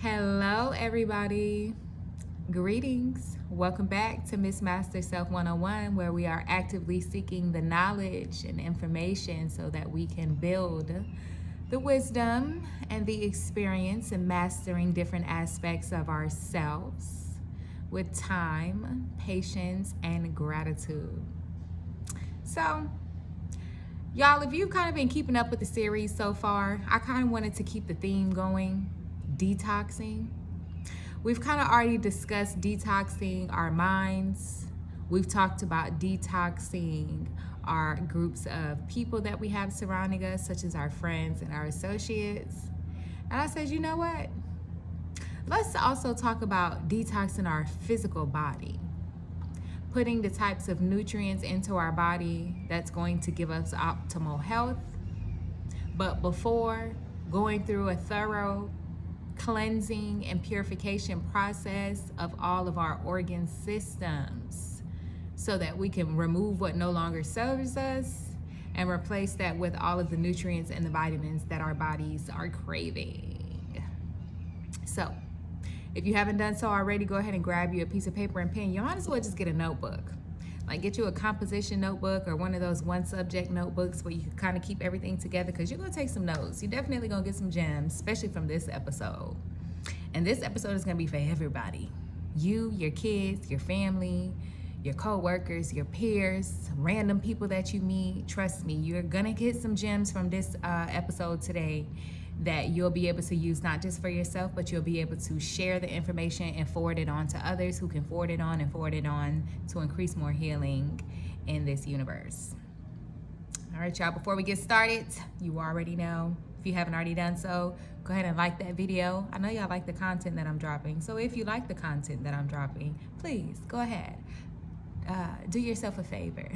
Hello, everybody. Greetings. Welcome back to Miss Master Self 101, where we are actively seeking the knowledge and information so that we can build the wisdom and the experience in mastering different aspects of ourselves with time, patience, and gratitude. So, y'all, if you've kind of been keeping up with the series so far, I kind of wanted to keep the theme going, detoxing. We've kind of already discussed detoxing our minds. We've talked about detoxing our groups of people that we have surrounding us, such as our friends and our associates. And I said, you know what? Let's also talk about detoxing our physical body, putting the types of nutrients into our body that's going to give us optimal health. But before going through a thorough cleansing and purification process of all of our organ systems so that we can remove what no longer serves us and replace that with all of the nutrients and the vitamins that our bodies are craving. So, if you haven't done so already, go ahead and grab you a piece of paper and pen. You might as well just get a notebook. Like get you a composition notebook or one of those one subject notebooks where you can kind of keep everything together because you're going to take some notes. You're definitely going to get some gems, especially from this episode. And this episode is going to be for everybody. You, your kids, your family, your co-workers, your peers, random people that you meet. Trust me, you're going to get some gems from this episode today that you'll be able to use not just for yourself, but you'll be able to share the information and forward it on to others who can forward it on and forward it on to increase more healing in this universe. All right, y'all, before we get started, you already know, if you haven't already done so, go ahead and like that video. I know y'all like the content that I'm dropping, so if you like the content that I'm dropping, please go ahead. Do yourself a favor.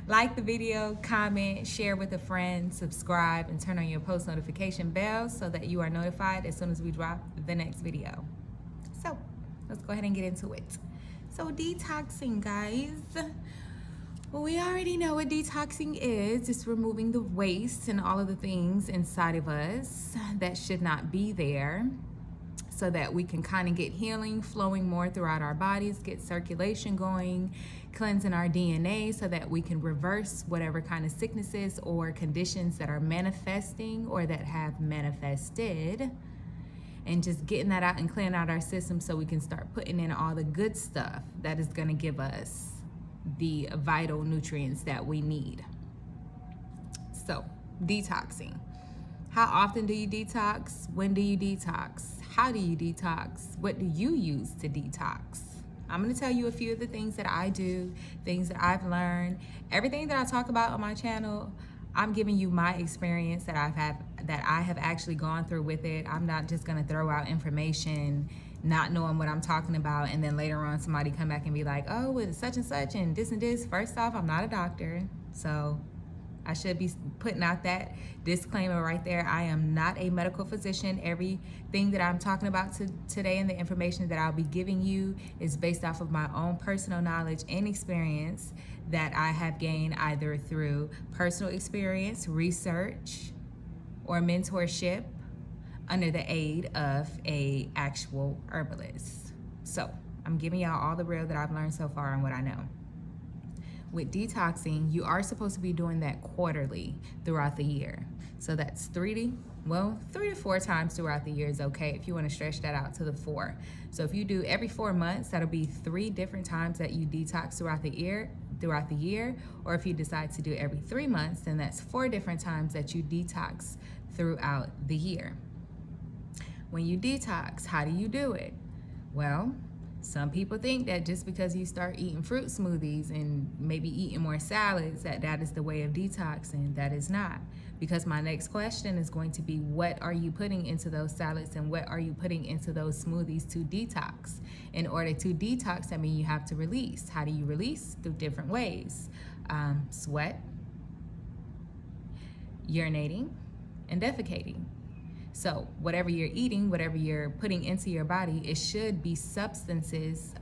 Like the video, comment, share with a friend, subscribe, and turn on your post notification bell so that you are notified as soon as we drop the next video. So, let's go ahead and get into it. So, detoxing, guys. Well, we already know what detoxing is. It's removing the waste and all of the things inside of us that should not be there, so that we can kind of get healing flowing more throughout our bodies, get circulation going, cleansing our DNA so that we can reverse whatever kind of sicknesses or conditions that are manifesting or that have manifested, and just getting that out and clearing out our system so we can start putting in all the good stuff that is going to give us the vital nutrients that we need. So, detoxing. How often do you detox? When do you detox? How do you detox? What do you use to detox? I'm going to tell you a few of the things that I do, things that I've learned. Everything that I talk about on my channel, I'm giving you my experience that I have actually gone through with it. I'm not just going to throw out information not knowing what I'm talking about, and then later on somebody come back and be like, oh, it's such and such and this and this. First off, I'm not a doctor, so I should be putting out that disclaimer right there. I am not a medical physician. Everything that I'm talking about today and the information that I'll be giving you is based off of my own personal knowledge and experience that I have gained either through personal experience, research, or mentorship under the aid of a actual herbalist. So I'm giving y'all all the real that I've learned so far and what I know. With detoxing, you are supposed to be doing that quarterly throughout the year. So that's 3 to 4 times throughout the year is okay if you want to stretch that out to the 4. So if you do every 4 months, that'll be 3 different times that you detox throughout the year. Or if you decide to do every 3 months, then that's 4 different times that you detox throughout the year. When you detox, how do you do it? Well, some people think that just because you start eating fruit smoothies and maybe eating more salads, that is the way of detoxing. That is not. Because my next question is going to be, what are you putting into those salads and what are you putting into those smoothies to detox? In order to detox, I mean, you have to release. How do you release? Through different ways. Sweat, urinating, and defecating. So whatever you're eating, whatever you're putting into your body, it should be substances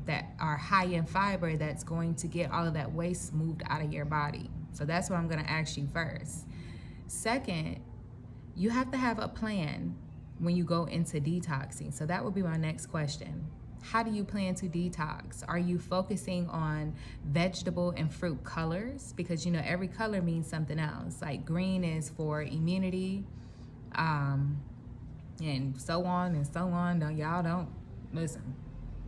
that are high in fiber that's going to get all of that waste moved out of your body. So that's what I'm going to ask you first. Second, you have to have a plan when you go into detoxing. So that would be my next question. How do you plan to detox? Are you focusing on vegetable and fruit colors? Because every color means something else. Like green is for immunity, um, and so on and so on. Don't listen.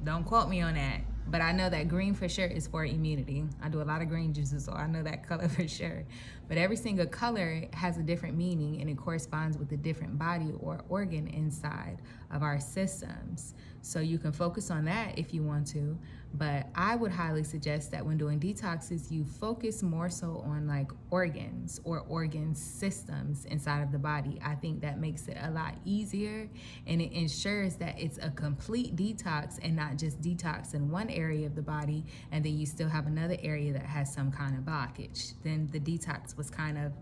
Don't quote me on that. But I know that green for sure is for immunity. I do a lot of green juices, so I know that color for sure. But every single color has a different meaning, and it corresponds with a different body or organ inside of our systems. So you can focus on that if you want to. But I would highly suggest that when doing detoxes, you focus more so on like organs or organ systems inside of the body. I think that makes it a lot easier, and it ensures that it's a complete detox and not just detox in one area of the body and then you still have another area that has some kind of blockage. Then the detox was kind of,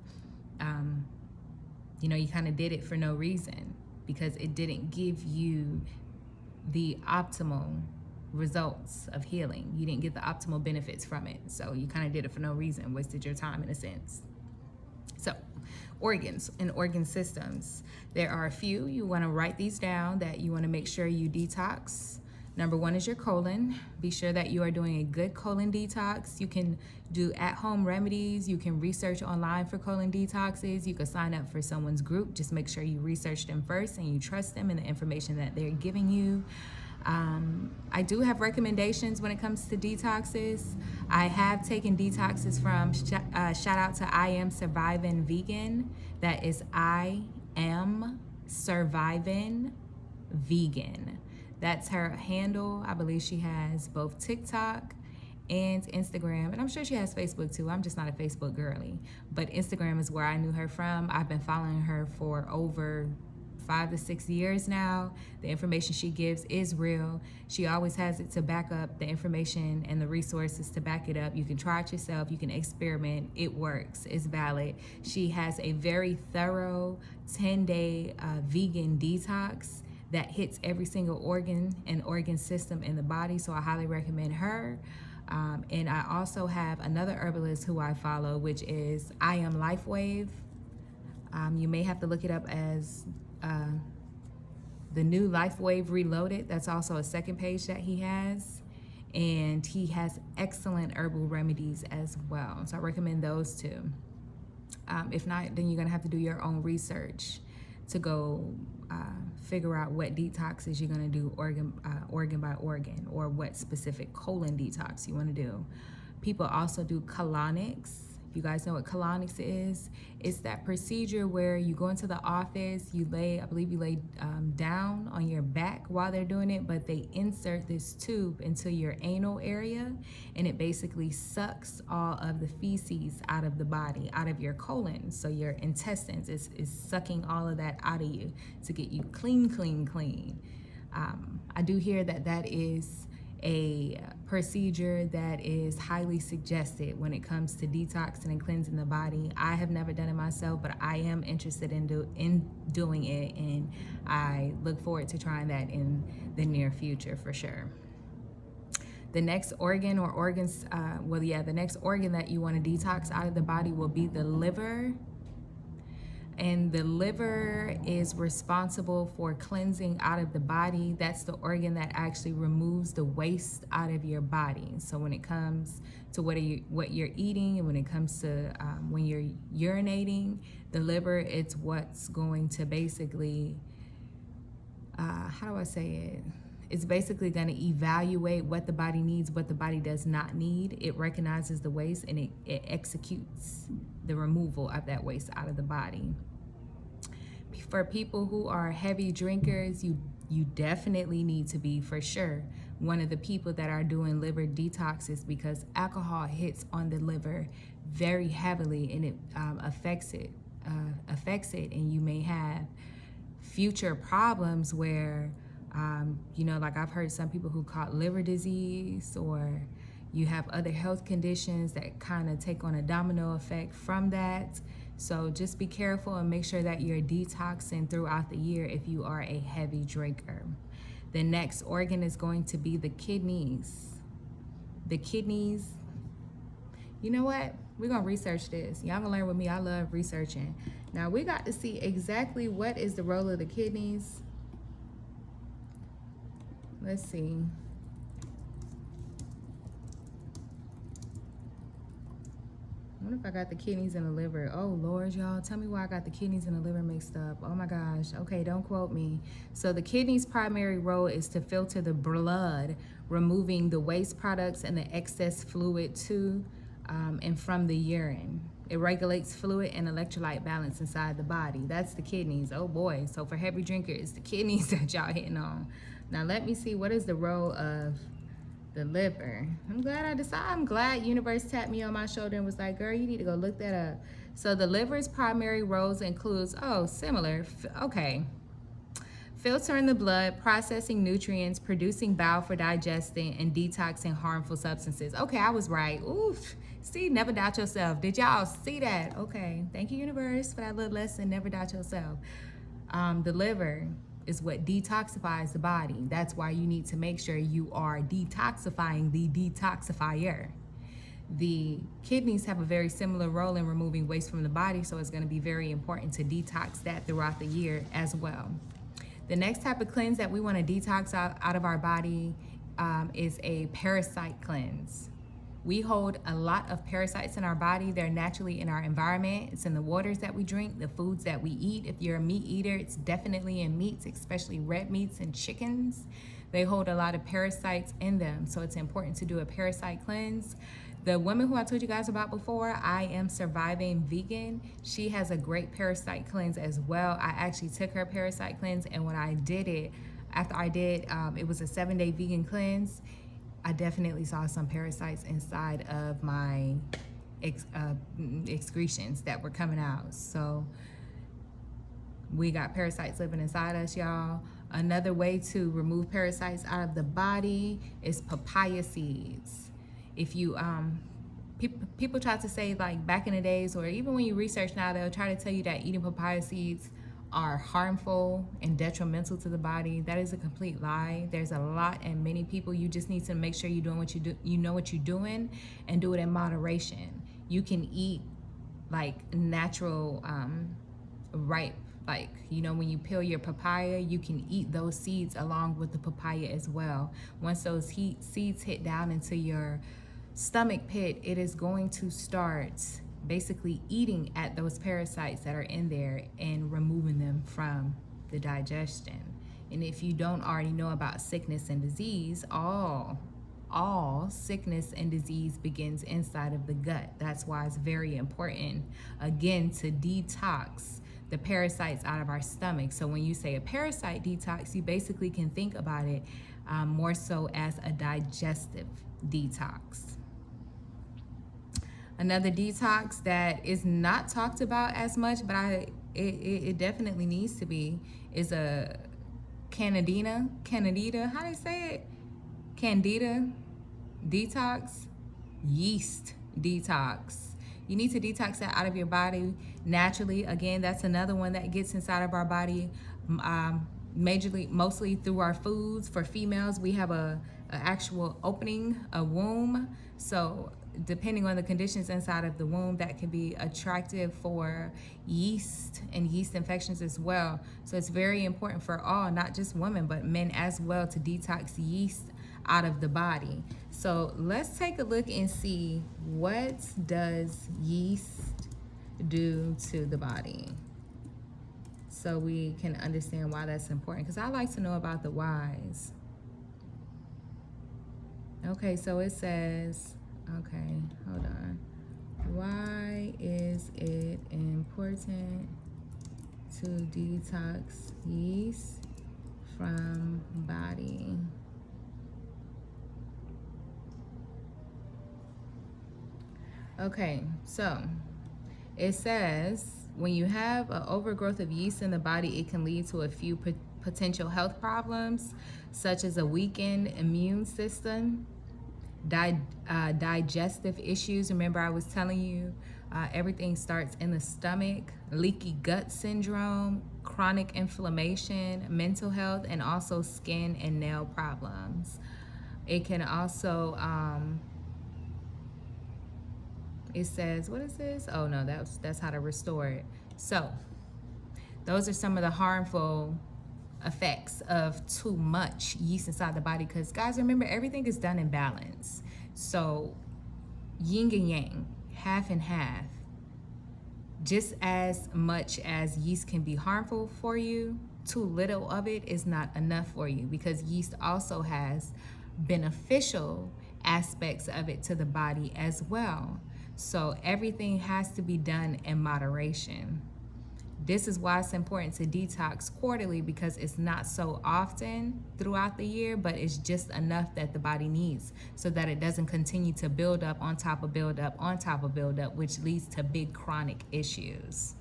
you kind of did it for no reason because it didn't give you the optimal results of healing. You didn't get the optimal benefits from it. So you kind of did it for no reason, wasted your time in a sense. So organs and organ systems. There are a few. You want to write these down that you want to make sure you detox. Number one is your colon. Be sure that you are doing a good colon detox. You can do at-home remedies. You can research online for colon detoxes. You can sign up for someone's group. Just make sure you research them first and you trust them and the information that they're giving you. I do have recommendations when it comes to detoxes. I have taken detoxes from, shout out to I Am Surviving Vegan. That is I Am Surviving Vegan. That's her handle. I believe she has both TikTok and Instagram, and I'm sure she has Facebook too. I'm just not a Facebook girly, but Instagram is where I knew her from. I've been following her for over 5 to 6 years now. The information she gives is real. She always has it to back up the information and the resources to back it up. You can try it yourself. You can experiment. It works. It's valid. She has a very thorough 10-day vegan detox that hits every single organ and organ system in the body. So I highly recommend her. And I also have another herbalist who I follow, which is I Am LifeWave. You may have to look it up as the new LifeWave Reloaded. That's also a second page that he has. And he has excellent herbal remedies as well. So I recommend those two. If not, then you're gonna have to do your own research to go figure out what detoxes you're gonna do organ by organ, or what specific colon detox you wanna do. People also do colonics. You guys know what colonics is? It's that procedure where you go into the office, you lay down on your back while they're doing it, but they insert this tube into your anal area, and it basically sucks all of the feces out of the body, out of your colon. So your intestines is sucking all of that out of you to get you clean. I do hear that is a procedure that is highly suggested when it comes to detoxing and cleansing the body. I have never done it myself, but I am interested in doing it, and I look forward to trying that in the near future for sure. The next organ or organs, the next organ that you want to detox out of the body will be the liver. And the liver is responsible for cleansing out of the body. That's the organ that actually removes the waste out of your body. So when it comes to what you're eating, and when it comes to when you're urinating, the liver, it's what's going to basically, how do I say it? It's basically going to evaluate what the body needs, what the body does not need. It recognizes the waste, and it executes the removal of that waste out of the body. For people who are heavy drinkers, you definitely need to be, for sure, one of the people that are doing liver detoxes, because alcohol hits on the liver very heavily, and it affects it, and you may have future problems where, like I've heard some people who caught liver disease, or you have other health conditions that kind of take on a domino effect from that. So just be careful and make sure that you're detoxing throughout the year if you are a heavy drinker. The next organ is going to be the kidneys. The kidneys, you know what? We're gonna research this. Y'all gonna learn with me. I love researching. Now we got to see exactly what is the role of the kidneys. Let's see. I wonder if I got the kidneys and the liver. Oh, Lord, y'all. Tell me why I got the kidneys and the liver mixed up. Oh, my gosh. Okay, don't quote me. So the kidney's primary role is to filter the blood, removing the waste products and the excess fluid to and from the urine. It regulates fluid and electrolyte balance inside the body. That's the kidneys. Oh, boy. So for heavy drinkers, it's the kidneys that y'all hitting on. Now, let me see. What is the role of the liver? I'm glad universe tapped me on my shoulder and was like, girl, you need to go look that up. So the liver's primary roles includes, okay, filtering the blood, processing nutrients, producing bile for digesting, and detoxing harmful substances. Okay, I was right. Oof. See, never doubt yourself. Did y'all see that? Okay, thank you, universe, for that little lesson. Never doubt yourself. The liver is what detoxifies the body. That's why you need to make sure you are detoxifying the detoxifier. The kidneys have a very similar role in removing waste from the body, so it's going to be very important to detox that throughout the year as well. The next type of cleanse that we want to detox out of our body is a parasite cleanse. We hold a lot of parasites in our body. They're naturally in our environment. It's in the waters that we drink, the foods that we eat. If you're a meat eater, it's definitely in meats, especially red meats and chickens. They hold a lot of parasites in them, so it's important to do a parasite cleanse. The woman who I told you guys about before, I Am Surviving Vegan, she has a great parasite cleanse as well. I actually took her parasite cleanse, and when I did it, after I did, it was a 7-day vegan cleanse. I definitely saw some parasites inside of my excretions that were coming out. So we got parasites living inside us, y'all. Another way to remove parasites out of the body is papaya seeds. If you people try to say, like back in the days, or even when you research now, they'll try to tell you that eating papaya seeds are harmful and detrimental to the body. That is a complete lie. There's a lot and many people. You just need to make sure you're doing what you do, you know what you're doing, and do it in moderation. You can eat like natural ripe, like, you know, when you peel your papaya, you can eat those seeds along with the papaya as well. Once those seeds hit down into your stomach pit, it is going to start basically eating at those parasites that are in there and removing them from the digestion. And if you don't already know about sickness and disease, all sickness and disease begins inside of the gut. That's why it's very important, again, to detox the parasites out of our stomach. So when you say a parasite detox, you basically can think about it more so as a digestive detox. Another detox that is not talked about as much, but it definitely needs to be, is a candida, how do you say it? Candida detox, yeast detox. You need to detox that out of your body naturally. Again, that's another one that gets inside of our body mostly through our foods. For females, we have a actual opening, a womb. So depending on the conditions inside of the womb, that can be attractive for yeast and yeast infections as well. So it's very important for all, not just women, but men as well, to detox yeast out of the body. So let's take a look and see, what does yeast do to the body, so we can understand why that's important, because I like to know about the whys. Okay, so it says, okay, hold on. Why is it important to detox yeast from body? Okay, so it says when you have an overgrowth of yeast in the body, it can lead to a few potential health problems, such as a weakened immune system, digestive issues. Remember, I was telling you everything starts in the stomach, leaky gut syndrome, chronic inflammation, mental health, and also skin and nail problems. It can also it says, what is this? Oh no, that's how to restore it. So those are some of the harmful effects of too much yeast inside the body, because guys, remember, everything is done in balance. So yin and yang, half and half. Just as much as yeast can be harmful for you, too little of it is not enough for you, because yeast also has beneficial aspects of it to the body as well. So everything has to be done in moderation. This is why it's important to detox quarterly, because it's not so often throughout the year, but it's just enough that the body needs, so that it doesn't continue to build up on top of build up on top of build up, which leads to big chronic issues.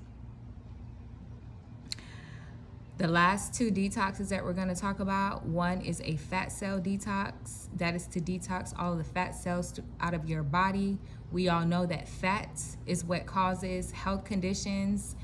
The last two detoxes that we're going to talk about, one is a fat cell detox. That is to detox all of the fat cells out of your body. We all know that fat is what causes health conditions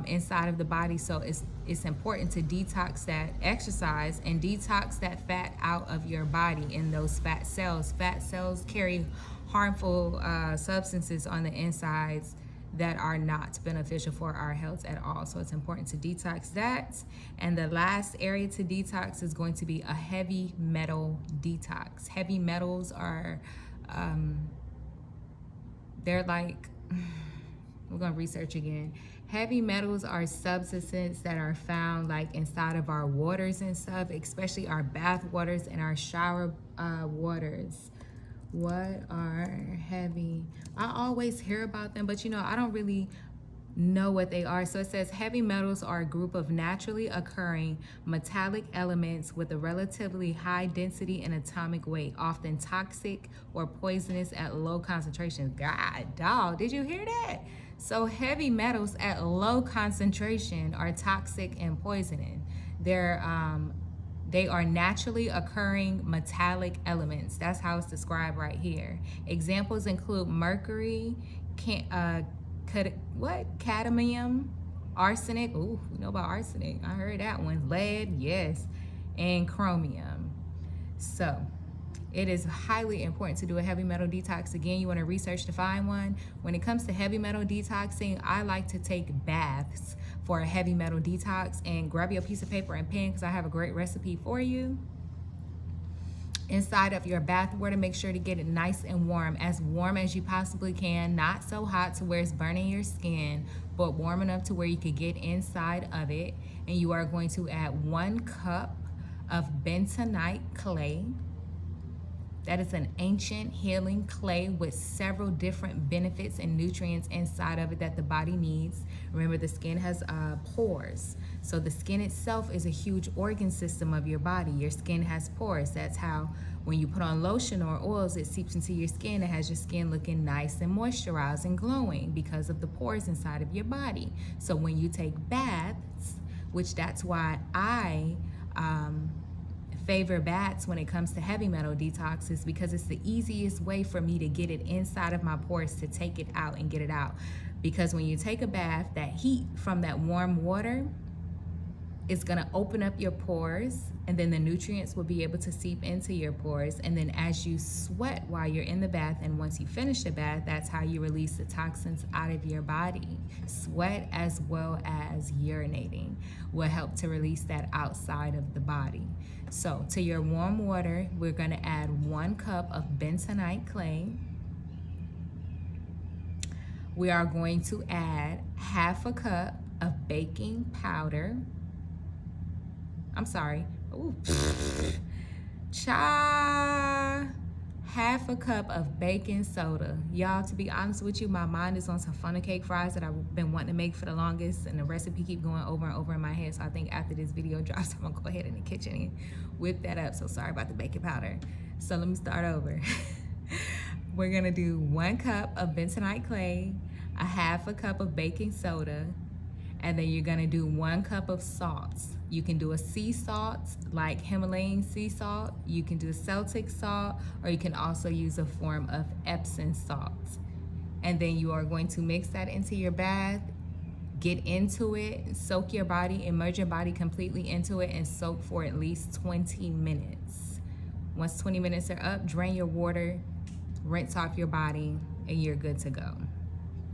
inside of the body. So it's important to detox that, exercise and detox that fat out of your body in those fat cells. Fat cells carry harmful substances on the insides that are not beneficial for our health at all. So it's important to detox that. And the last area to detox is going to be a heavy metal detox. Heavy metals are, they're like, we're gonna research again. Heavy metals are substances that are found like inside of our waters and stuff, especially our bath waters and our shower waters. What are heavy? I always hear about them, but I don't really know what they are. So it says heavy metals are a group of naturally occurring metallic elements with a relatively high density and atomic weight, often toxic or poisonous at low concentrations. God, dog, did you hear that? So heavy metals at low concentration are toxic and poisoning. They are naturally occurring metallic elements. That's how it's described right here. Examples include mercury, cadmium, arsenic. Ooh, we know about arsenic. I heard that one. Lead, yes, and chromium. So it is highly important to do a heavy metal detox. Again, you want to research to find one. When it comes to heavy metal detoxing, I like to take baths for a heavy metal detox, and grab your piece of paper and pen, because I have a great recipe for you. Inside of your bath water, make sure to get it nice and warm as you possibly can. Not so hot to where it's burning your skin, but warm enough to where you could get inside of it. And you are going to add 1 cup of bentonite clay. That is an ancient healing clay with several different benefits and nutrients inside of it that the body needs. Remember, the skin has pores. So the skin itself is a huge organ system of your body. Your skin has pores. That's how when you put on lotion or oils, it seeps into your skin. It has your skin looking nice and moisturized and glowing because of the pores inside of your body. So when you take baths, which that's why I favor baths when it comes to heavy metal detoxes, because it's the easiest way for me to get it inside of my pores, to take it out and get it out. Because when you take a bath, that heat from that warm water is going to open up your pores, and then the nutrients will be able to seep into your pores. And then as you sweat while you're in the bath, and once you finish the bath, that's how you release the toxins out of your body. Sweat as well as urinating will help to release that outside of the body. So to your warm water, we're going to add 1 cup of bentonite clay. We are going to add 1/2 cup of baking powder. I'm sorry. Ooh. 1/2 cup of baking soda. Y'all, to be honest with you, my mind is on some funnel cake fries that I've been wanting to make for the longest, and the recipe keep going over and over in my head. So I think after this video drops, I'm gonna go ahead in the kitchen and whip that up. So sorry about the baking powder. So let me start over. We're gonna do 1 cup of bentonite clay, 1/2 cup of baking soda, and then you're gonna do 1 cup of salt. You can do a sea salt, like Himalayan sea salt. You can do Celtic salt, or you can also use a form of Epsom salt. And then you are going to mix that into your bath, get into it, soak your body, immerse your body completely into it, and soak for at least 20 minutes. Once 20 minutes are up, drain your water, rinse off your body, and you're good to go.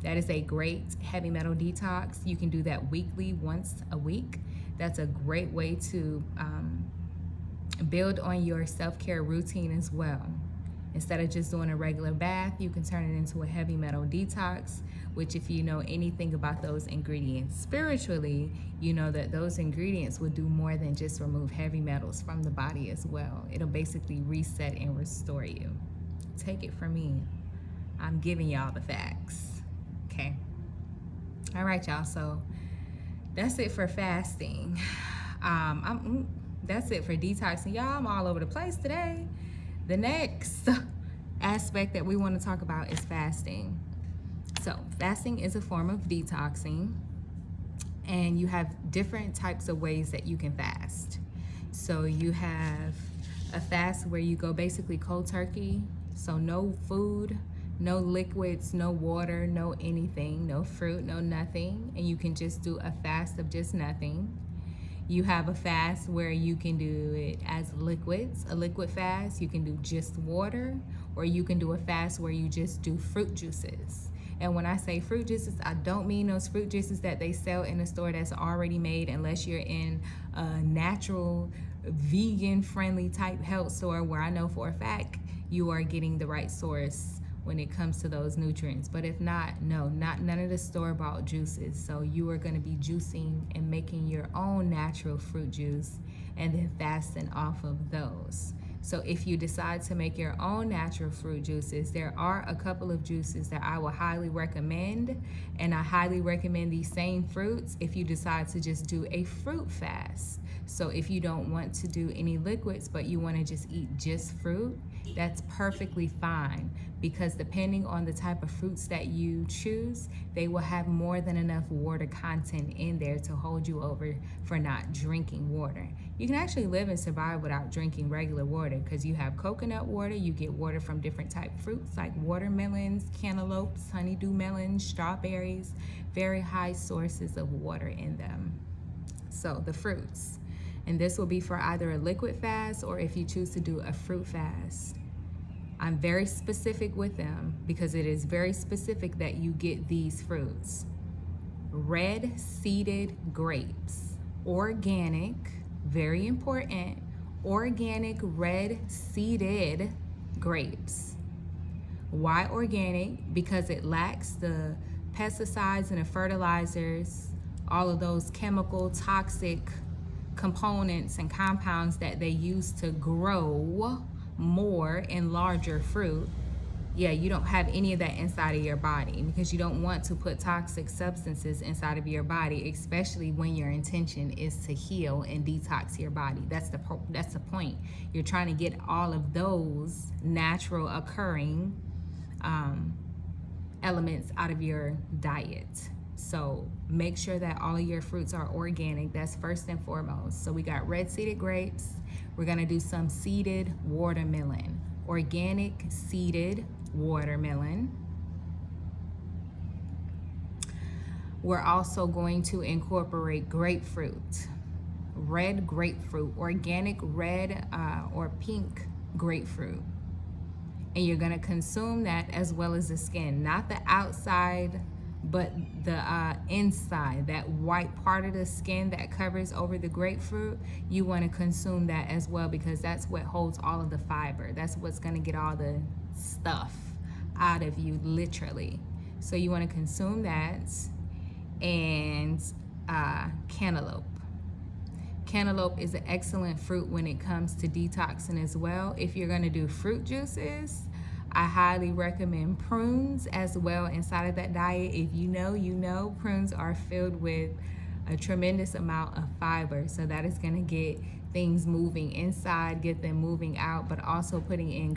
That is a great heavy metal detox. You can do that weekly, once a week. That's a great way to build on your self-care routine as well. Instead of just doing a regular bath, you can turn it into a heavy metal detox, which if you know anything about those ingredients spiritually, you know that those ingredients will do more than just remove heavy metals from the body as well. It'll basically reset and restore you. Take it from me. I'm giving y'all the facts. Okay. All right, y'all. So that's it for fasting. That's it for detoxing. Y'all, I'm all over the place today. The next aspect that we want to talk about is fasting. So fasting is a form of detoxing, and you have different types of ways that you can fast. So you have a fast where you go basically cold turkey. So no food, no liquids, no water, no anything, no fruit, no nothing. And you can just do a fast of just nothing. You have a fast where you can do it as liquids, a liquid fast. You can do just water, or you can do a fast where you just do fruit juices. And when I say fruit juices, I don't mean those fruit juices that they sell in a store that's already made, unless you're in a natural, vegan-friendly type health store where I know for a fact you are getting the right source when it comes to those nutrients. But if not, no, none of the store-bought juices. So you are going to be juicing and making your own natural fruit juice and then fasting off of those. So if you decide to make your own natural fruit juices, there are a couple of juices that I will highly recommend, and I highly recommend these same fruits if you decide to just do a fruit fast. So if you don't want to do any liquids, but you want to just eat just fruit, that's perfectly fine, because depending on the type of fruits that you choose, they will have more than enough water content in there to hold you over for not drinking water. You can actually live and survive without drinking regular water, because you have coconut water, you get water from different type fruits like watermelons, cantaloupes, honeydew melons, strawberries, very high sources of water in them. So the fruits. And this will be for either a liquid fast or if you choose to do a fruit fast. I'm very specific with them because it is very specific that you get these fruits. Red seeded grapes, organic, very important, organic red seeded grapes. Why organic? Because it lacks the pesticides and the fertilizers, all of those chemical toxic components and compounds that they use to grow more and larger fruit. Yeah, you don't have any of that inside of your body, because you don't want to put toxic substances inside of your body, especially when your intention is to heal and detox your body. That's the point. You're trying to get all of those natural occurring elements out of your diet. So make sure that all of your fruits are organic. That's first and foremost. So we got red seeded grapes. We're gonna do some seeded watermelon, organic seeded watermelon. We're also going to incorporate grapefruit, red grapefruit, organic red or pink grapefruit. And you're gonna consume that as well as the skin, not the outside, but the inside, that white part of the skin that covers over the grapefruit. You want to consume that as well, because that's what holds all of the fiber. That's what's going to get all the stuff out of you, literally. So you want to consume that. And cantaloupe. Cantaloupe is an excellent fruit when it comes to detoxing as well. If you're going to do fruit juices, I highly recommend prunes as well inside of that diet. If you know, you know, prunes are filled with a tremendous amount of fiber. So that is going to get things moving inside, get them moving out, but also putting in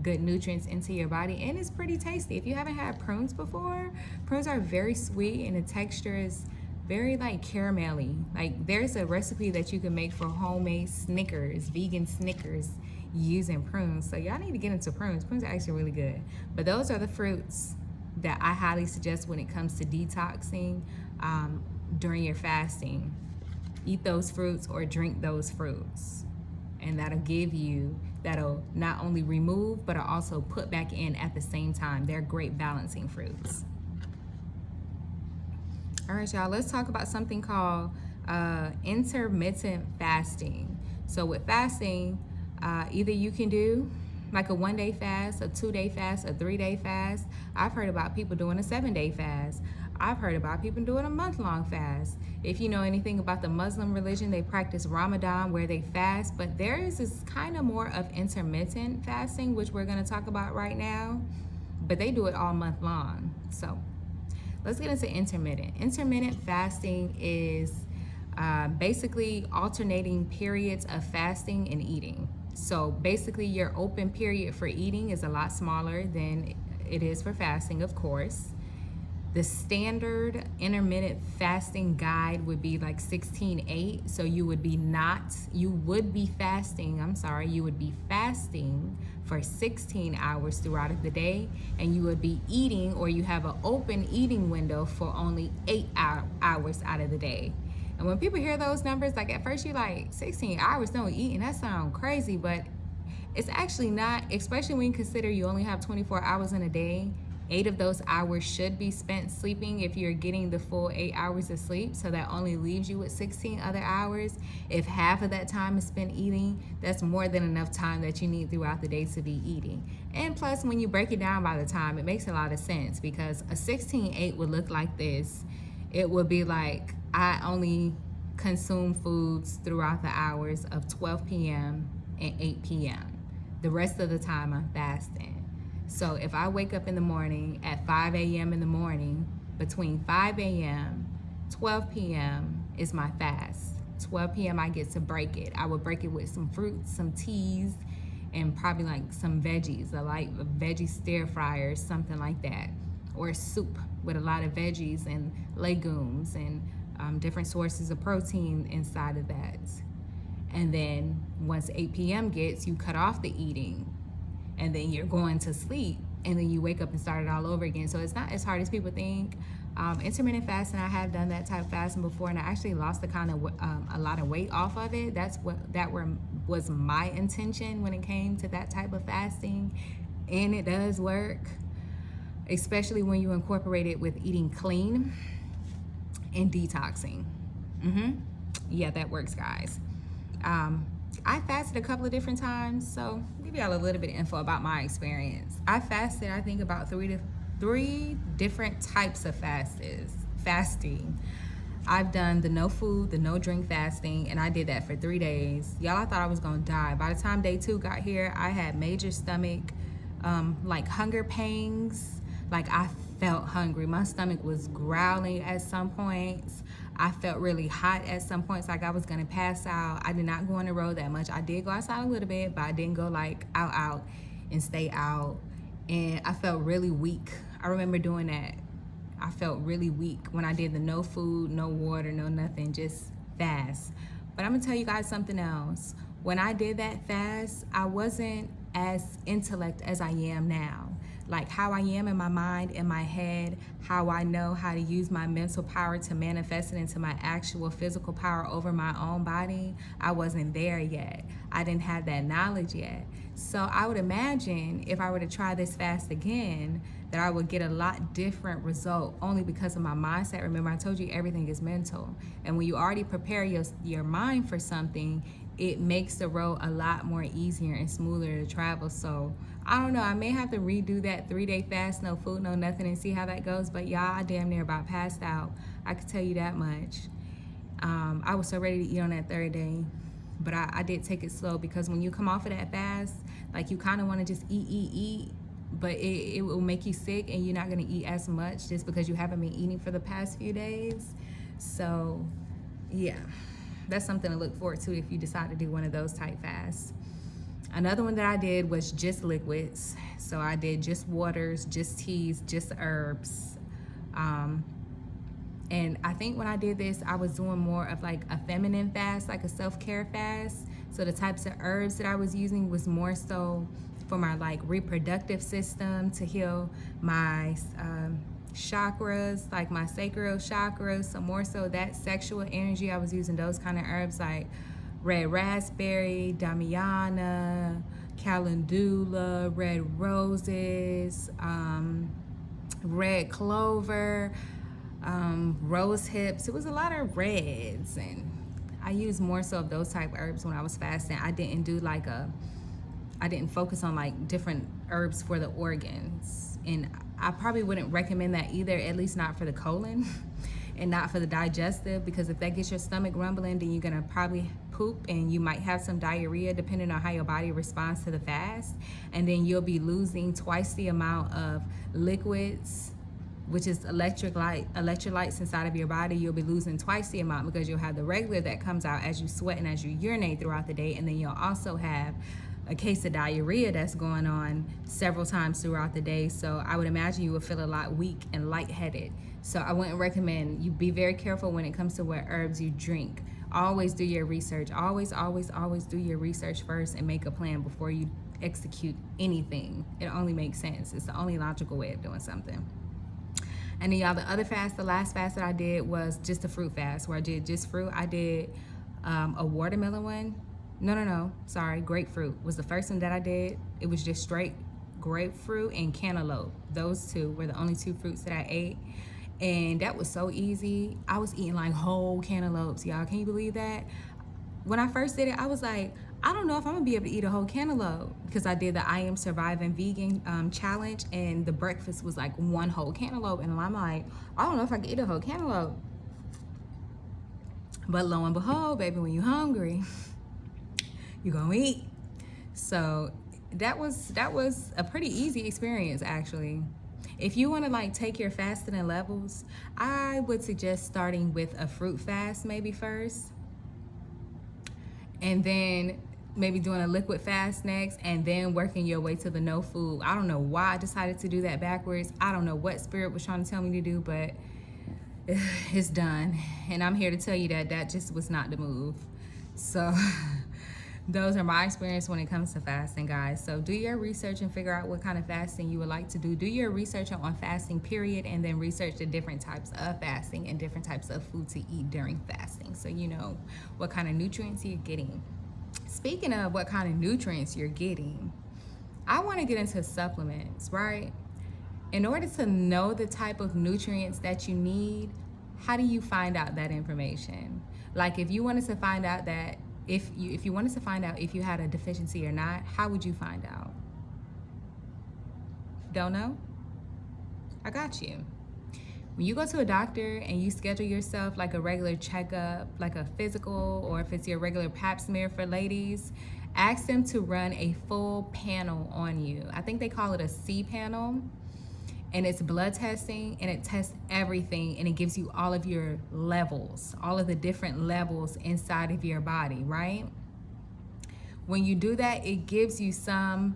good nutrients into your body. And it's pretty tasty. If you haven't had prunes before, prunes are very sweet and the texture is very like caramelly. Like there's a recipe that you can make for homemade Snickers, vegan Snickers, using prunes. So y'all need to get into prunes. Prunes are actually really good. But those are the fruits that I highly suggest when it comes to detoxing during your fasting. Eat those fruits or drink those fruits. And that'll not only remove, but also put back in at the same time. They're great balancing fruits. All right, y'all, let's talk about something called intermittent fasting. So, with fasting, either you can do like a 1 day fast, a 2 day fast, a 3 day fast. I've heard about people doing a 7 day fast. I've heard about people doing a month-long fast. If you know anything about the Muslim religion, they practice Ramadan where they fast, but there is this kind of more of intermittent fasting, which we're going to talk about right now, but they do it all month long. So, let's get into intermittent. Intermittent fasting is basically alternating periods of fasting and eating. So basically, your open period for eating is a lot smaller than it is for fasting, of course. The standard intermittent fasting guide would be like 16-8. So you would be fasting for 16 hours throughout the day, and you would be eating, or you have an open eating window for only 8 hours out of the day. And when people hear those numbers, like at first you're like, 16 hours no eating, that sounds crazy, but it's actually not, especially when you consider you only have 24 hours in a day. 8 of those hours should be spent sleeping if you're getting the full 8 hours of sleep, so that only leaves you with 16 other hours. If half of that time is spent eating, that's more than enough time that you need throughout the day to be eating. And plus, when you break it down by the time, it makes a lot of sense, because a 16-8 would look like this. It would be like, I only consume foods throughout the hours of 12 p.m. and 8 p.m. The rest of the time I'm fasting. So if I wake up in the morning at 5 a.m. in the morning, between 5 a.m., 12 p.m. is my fast. 12 p.m. I get to break it. I would break it with some fruits, some teas, and probably like some veggies, a light veggie stir fryer, something like that. Or soup with a lot of veggies and legumes and different sources of protein inside of that. And then once 8 p.m. gets, you cut off the eating, and then you're going to sleep, and then you wake up and start it all over again. So it's not as hard as people think. Intermittent fasting, I have done that type of fasting before, and I actually lost a lot of weight off of it. Was my intention when it came to that type of fasting, and it does work, especially when you incorporate it with eating clean and detoxing. Yeah, that works, guys. I fasted a couple of different times, so I'll give y'all a little bit of info about my experience. I fasted, I think, about three different types of fasting. I've done the no food, the no drink fasting, and I did that for 3 days. Y'all, I thought I was gonna die. By the time day 2 got here, I had major stomach, like hunger pangs. Like, I felt hungry. My stomach was growling at some points. I felt really hot at some points, like I was gonna pass out. I did not go on the road that much. I did go outside a little bit, but I didn't go like out and stay out. And I felt really weak. I remember doing that. I felt really weak when I did the no food, no water, no nothing, just fast. But I'm gonna tell you guys something else. When I did that fast, I wasn't as intellect as I am now. Like how I am in my mind, in my head, how I know how to use my mental power to manifest it into my actual physical power over my own body, I wasn't there yet. I didn't have that knowledge yet. So I would imagine if I were to try this fast again, that I would get a lot different result, only because of my mindset. Remember, I told you everything is mental. And when you already prepare your mind for something, it makes the road a lot more easier and smoother to travel. So I don't know, I may have to redo that 3-day fast, no food, no nothing, and see how that goes. But y'all, I damn near about passed out. I can tell you that much. I was so ready to eat on that 3rd day, but I did take it slow, because when you come off of that fast, like, you kind of want to just eat, but it will make you sick, and you're not going to eat as much just because you haven't been eating for the past few days. So yeah, that's something to look forward to if you decide to do one of those type fasts. Another one that I did was just liquids. So I did just waters, just teas, just herbs. And I think when I did this, I was doing more of like a feminine fast, like a self-care fast. So the types of herbs that I was using was more so for my like reproductive system, to heal my chakras, like my sacral chakras. So more so that sexual energy, I was using those kind of herbs like red raspberry, damiana, calendula, red roses, red clover. rose hips. It was a lot of reds, and I used more so of those type herbs when I was fasting. I didn't focus on like different herbs for the organs, and I probably wouldn't recommend that either, at least not for the colon and not for the digestive, because if that gets your stomach rumbling, then you're gonna probably poop and you might have some diarrhea depending on how your body responds to the fast, and then you'll be losing twice the amount of liquids, which is electrolytes inside of your body. You'll be losing twice the amount because you'll have the regular that comes out as you sweat and as you urinate throughout the day, and then you'll also have a case of diarrhea that's going on several times throughout the day. So I would imagine you would feel a lot weak and lightheaded. So I wouldn't recommend. You be very careful when it comes to what herbs you drink. Always do your research. Always do your research first and make a plan before you execute anything. It only makes sense. It's the only logical way of doing something. And then y'all, the last fast that I did was just a fruit fast, where I did just fruit. I did a watermelon one. No, sorry, grapefruit was the first one that I did. It was just straight grapefruit and cantaloupe. Those two were the only two fruits that I ate. And that was so easy. I was eating like whole cantaloupes, y'all. Can you believe that? When I first did it, I was like, I don't know if I'm gonna be able to eat a whole cantaloupe, because I did the I Am Surviving Vegan challenge, and the breakfast was like one whole cantaloupe. And I'm like, I don't know if I can eat a whole cantaloupe. But lo and behold, baby, when you're hungry, you're gonna eat. So that was a pretty easy experience, actually. If you want to like take your fasting in levels, I would suggest starting with a fruit fast maybe first, and then maybe doing a liquid fast next, and then working your way to the no food. I don't know why I decided to do that backwards. I don't know what spirit was trying to tell me to do, but it's done. And I'm here to tell you that that just was not the move. So those are my experience when it comes to fasting, guys. So do your research and figure out what kind of fasting you would like to do. Do your research on fasting, period, and then research the different types of fasting and different types of food to eat during fasting, so you know what kind of nutrients you're getting. Speaking of what kind of nutrients you're getting, I want to get into supplements, right? In order to know the type of nutrients that you need, how do you find out that information? Like if you wanted to find out that if you wanted to find out if you had a deficiency or not, how would you find out? Don't know? I got you. When you go to a doctor and you schedule yourself like a regular checkup, like a physical, or if it's your regular pap smear for ladies, ask them to run a full panel on you. I think they call it a C panel. And it's blood testing, and it tests everything, and it gives you all of your levels, all of the different levels inside of your body, right? When you do that, it gives you some,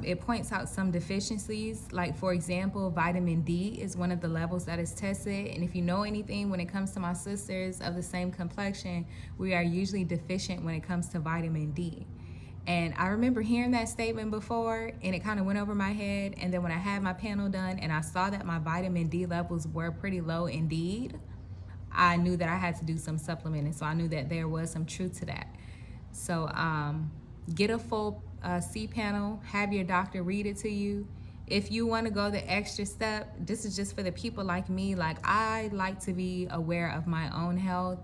it points out some deficiencies. Like for example, vitamin D is one of the levels that is tested. And if you know anything, when it comes to my sisters of the same complexion, we are usually deficient when it comes to vitamin D. And I remember hearing that statement before, and it kind of went over my head. And then when I had my panel done and I saw that my vitamin D levels were pretty low indeed, I knew that I had to do some supplementing. So I knew that there was some truth to that. So get a full C panel, have your doctor read it to you. If you want to go the extra step, this is just for the people like me. Like, I like to be aware of my own health.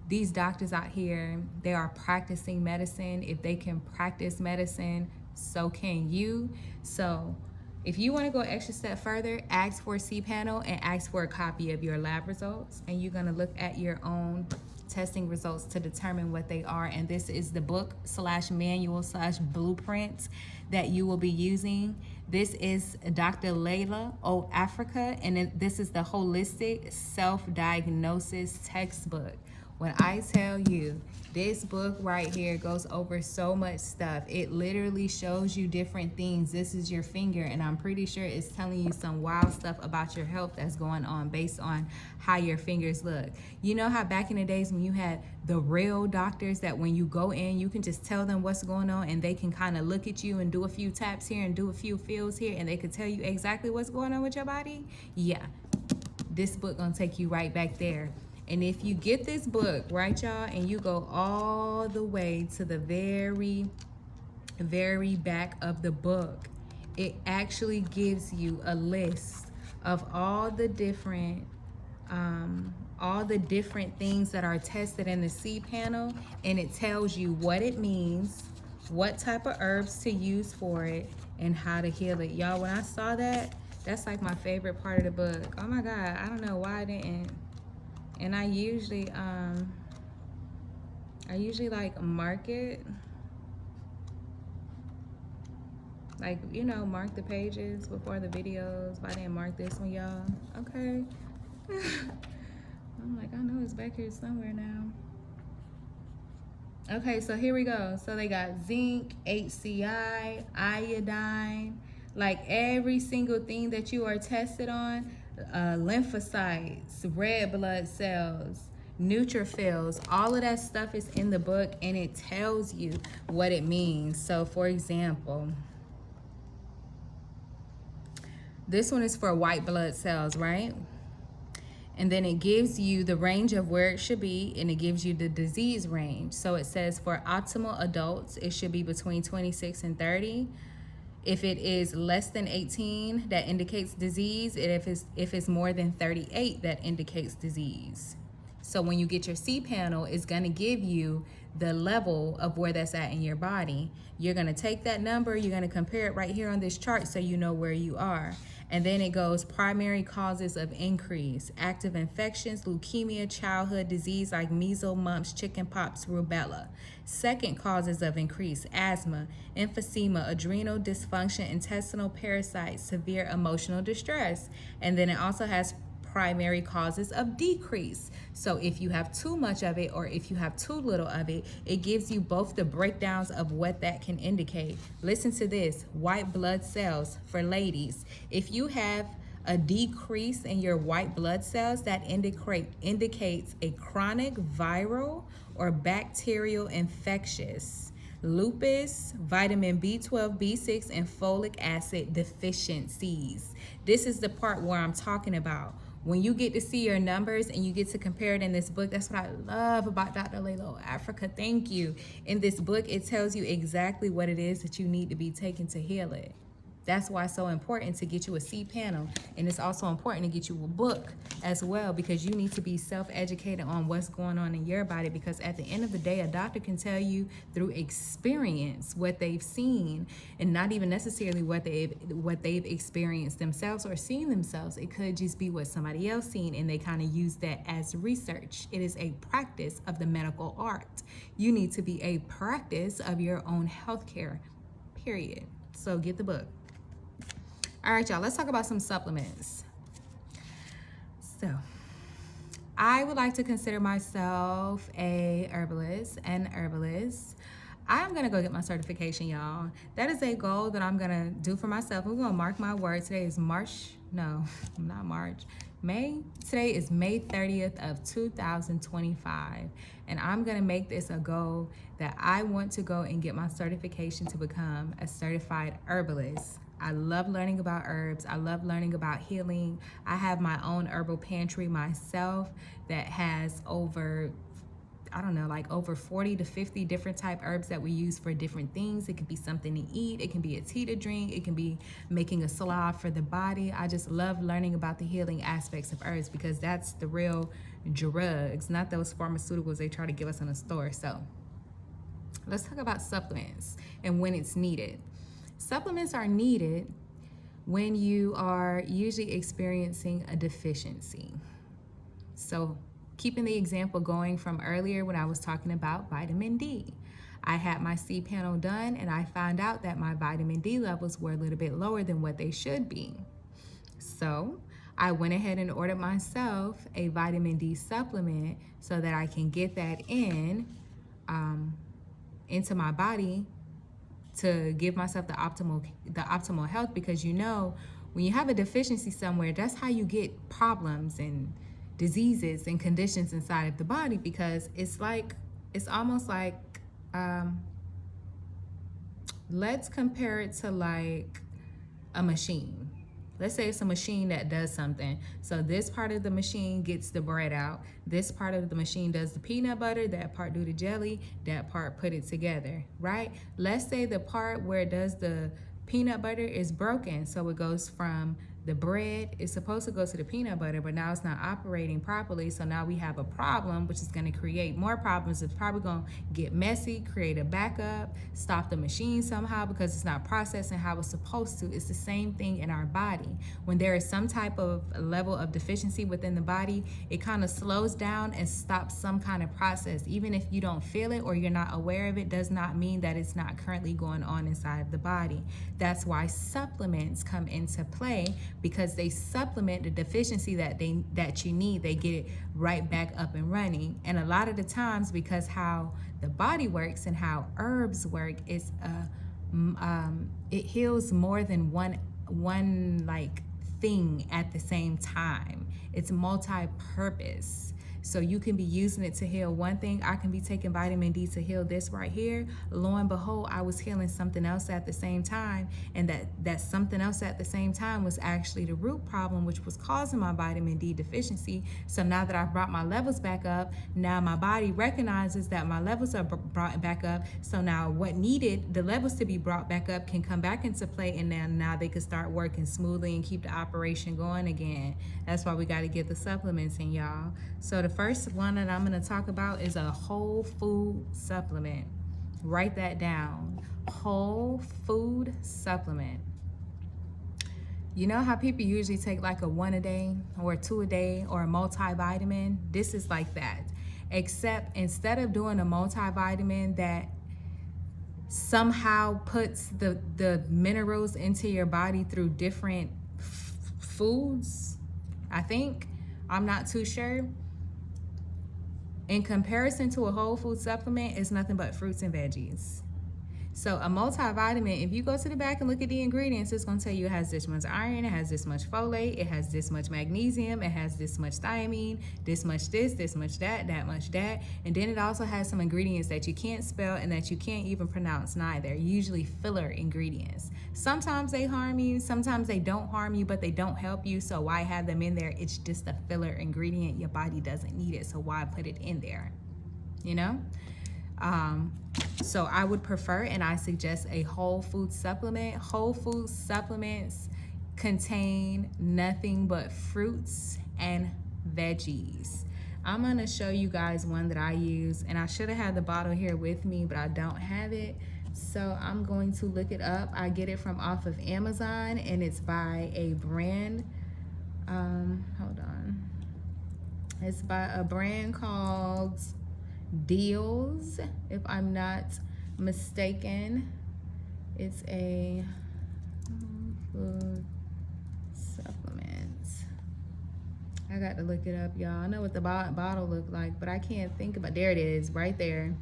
These doctors out here, they are practicing medicine. If they can practice medicine, so can you. So if you want to go an extra step further, ask for a C panel and ask for a copy of your lab results. And you're going to look at your own testing results to determine what they are. And this is the book/manual/blueprint that you will be using. This is Dr. Layla O. Africa, and this is the Holistic Self-Diagnosis Textbook. When I tell you, this book right here goes over so much stuff. It literally shows you different things. This is your finger, and I'm pretty sure it's telling you some wild stuff about your health that's going on based on how your fingers look. You know how back in the days when you had the real doctors that when you go in, you can just tell them what's going on, and they can kind of look at you and do a few taps here and do a few feels here, and they could tell you exactly what's going on with your body? Yeah, this book gonna take you right back there. And if you get this book, right, y'all, and you go all the way to the very, very back of the book, it actually gives you a list of all the different all the different things that are tested in the C panel, and it tells you what it means, what type of herbs to use for it, and how to heal it. Y'all, when I saw that, that's like my favorite part of the book. Oh my God, I don't know why I didn't. And I usually like mark it. Like, you know, mark the pages before the videos. But I didn't mark this one, y'all. Okay. I'm like, I know it's back here somewhere now. Okay, so here we go. So they got zinc, HCI, iodine, like every single thing that you are tested on, lymphocytes, red blood cells, neutrophils, all of that stuff is in the book, and it tells you what it means. So for example, this one is for white blood cells, right? And then it gives you the range of where it should be, and it gives you the disease range. So it says for optimal adults, it should be between 26 and 30. If it is less than 18, that indicates disease. And if it's more than 38, that indicates disease. So when you get your C panel, it's going to give you the level of where that's at in your body. You're going to take that number, you're going to compare it right here on this chart so you know where you are. And then it goes primary causes of increase: active infections, leukemia, childhood disease like measles, mumps, chickenpox, rubella. Second causes of increase: asthma, emphysema, adrenal dysfunction, intestinal parasites, severe emotional distress. And then it also has primary causes of decrease. So if you have too much of it or if you have too little of it, it gives you both the breakdowns of what that can indicate. Listen to this: white blood cells for ladies. If you have a decrease in your white blood cells, that indicates a chronic viral or bacterial infectious, lupus, vitamin B12, B6, and folic acid deficiencies. This is the part where I'm talking about. When you get to see your numbers and you get to compare it in this book, that's what I love about Dr. Laylo Africa. Thank you. In this book, it tells you exactly what it is that you need to be taking to heal it. That's why it's so important to get you a C panel. And it's also important to get you a book as well, because you need to be self-educated on what's going on in your body. Because at the end of the day, a doctor can tell you through experience what they've seen, and not even necessarily what they've experienced themselves or seen themselves. It could just be what somebody else seen, and they kind of use that as research. It is a practice of the medical art. You need to be a practice of your own healthcare, period. So get the book. All right, y'all, let's talk about some supplements. So I would like to consider myself a herbalist. I'm going to go get my certification, y'all. That is a goal that I'm going to do for myself. We're going to mark my word. Today is May. Today is May 30th of 2025. And I'm going to make this a goal that I want to go and get my certification to become a certified herbalist. I love learning about herbs. I love learning about healing. I have my own herbal pantry myself that has over 40 to 50 different type herbs that we use for different things. It could be something to eat. It can be a tea to drink. It can be making a salve for the body. I just love learning about the healing aspects of herbs, because that's the real drugs, not those pharmaceuticals they try to give us in the store. So let's talk about supplements and when it's needed. Supplements are needed when you are usually experiencing a deficiency. So keeping the example going from earlier when I was talking about vitamin D. I had my C panel done, and I found out that my vitamin D levels were a little bit lower than what they should be. So I went ahead and ordered myself a vitamin D supplement so that I can get that into my body to give myself the optimal health. Because when you have a deficiency somewhere, that's how you get problems and diseases and conditions inside of the body. Because it's almost like let's compare it to like a machine. Let's say it's a machine that does something. So this part of the machine gets the bread out. This part of the machine does the peanut butter. That part do the jelly. That part put it together, right? Let's say the part where it does the peanut butter is broken. So it goes from The bread is supposed to go to the peanut butter, but now it's not operating properly. So now we have a problem, which is going to create more problems. It's probably going to get messy, create a backup, stop the machine somehow because it's not processing how it's supposed to. It's the same thing in our body. When there is some type of level of deficiency within the body, it kind of slows down and stops some kind of process. Even if you don't feel it or you're not aware of it, does not mean that it's not currently going on inside of the body. That's why supplements come into play, because they supplement the deficiency that you need. They get it right back up and running. And a lot of the times, because how the body works and how herbs work, is it heals more than one like thing at the same time. It's multi-purpose. So you can be using it to heal one thing. I can be taking vitamin D to heal this right here. Lo and behold, I was healing something else at the same time. And that something else at the same time was actually the root problem, which was causing my vitamin D deficiency. So now that I've brought my levels back up, now my body recognizes that my levels are brought back up. So now what needed the levels to be brought back up can come back into play, and now they can start working smoothly and keep the operation going again. That's why we got to get the supplements in, y'all. So the first one that I'm going to talk about is a whole food supplement. Write that down. Whole food supplement. You know how people usually take like a 1 a day or a 2 a day or a multivitamin? This is like that. Except instead of doing a multivitamin that somehow puts the minerals into your body through different foods, I think. I'm not too sure. In comparison to a whole food supplement, it's nothing but fruits and veggies. So a multivitamin, if you go to the back and look at the ingredients, it's going to tell you it has this much iron, it has this much folate, it has this much magnesium, it has this much thiamine, this much this much that much that. And then it also has some ingredients that you can't spell and that you can't even pronounce neither, usually filler ingredients. Sometimes they harm you, sometimes they don't harm you, but they don't help you. So why have them in there? It's just a filler ingredient. Your body doesn't need it, so why put it in there? You know? So I would prefer, and I suggest, a whole food supplement. Whole food supplements contain nothing but fruits and veggies. I'm going to show you guys one that I use, and I should have had the bottle here with me, but I don't have it. So I'm going to look it up. I get it from off of Amazon, and it's by a brand. Hold on. It's by a brand called Deals, if I'm not mistaken. It's a food supplement. I got to look it up, y'all. I know what the bottle looked like, but I can't think about. There it is, right there.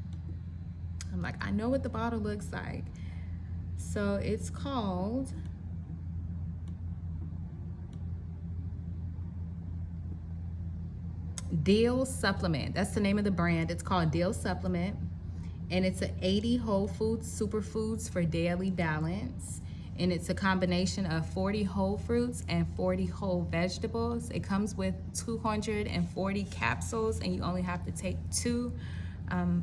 I'm like, I know what the bottle looks like. So it's called Deal Supplement. That's the name of the brand. It's called Deal Supplement, and it's 80 whole foods superfoods for daily balance, and it's a combination of 40 whole fruits and 40 whole vegetables. It comes with 240 capsules, and you only have to take 2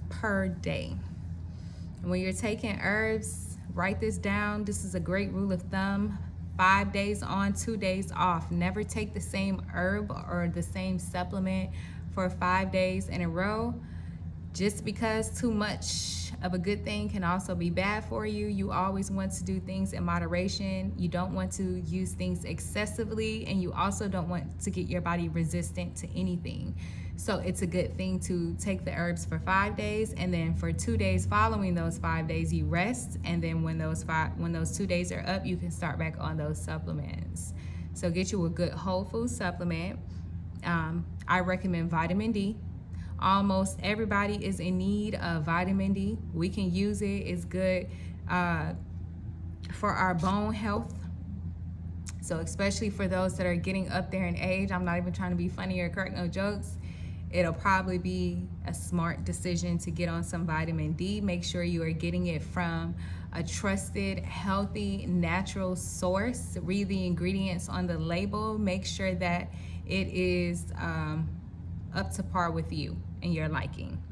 per day. And when you're taking herbs, write this down. This is a great rule of thumb. 5 days on, 2 days off. Never take the same herb or the same supplement for 5 days in a row. Just because too much of a good thing can also be bad for you. You always want to do things in moderation. You don't want to use things excessively, and you also don't want to get your body resistant to anything. So it's a good thing to take the herbs for 5 days, and then for 2 days following those 5 days, you rest. And then when those 2 days are up, you can start back on those supplements. So get you a good whole food supplement. I recommend vitamin D. Almost everybody is in need of vitamin D. We can use it. It's good for our bone health. So especially for those that are getting up there in age, I'm not even trying to be funny or crack no jokes. It'll probably be a smart decision to get on some vitamin D. Make sure you are getting it from a trusted, healthy, natural source. Read the ingredients on the label. Make sure that it is up to par with you and your liking.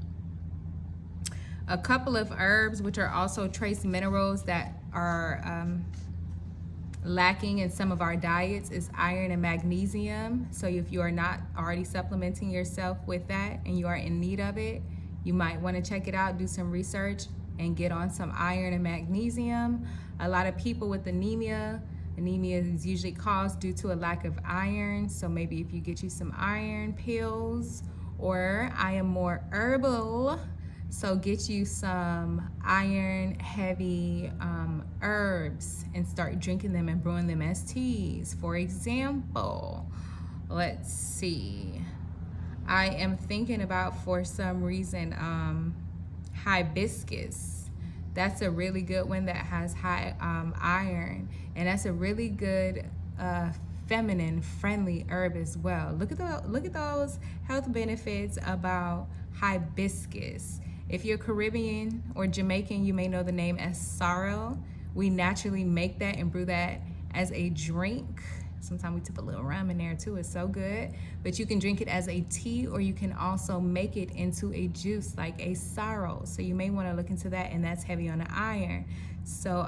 A couple of herbs, which are also trace minerals that are lacking in some of our diets is iron and magnesium. So if you are not already supplementing yourself with that and you are in need of it, you might want to check it out, do some research, and get on some iron and magnesium. A lot of people with anemia is usually caused due to a lack of iron. So maybe if you get you some iron pills, or I am more herbal, so get you some iron heavy herbs and start drinking them and brewing them as teas. For example, let's see. I am thinking about, for some reason, hibiscus. That's a really good one that has high iron, and that's a really good feminine friendly herb as well. Look at those health benefits about hibiscus. If you're Caribbean or Jamaican, you may know the name as sorrel. We naturally make that and brew that as a drink. Sometimes we tip a little rum in there too. It's so good. But you can drink it as a tea, or you can also make it into a juice like a sorrel. So you may want to look into that, and that's heavy on the iron. So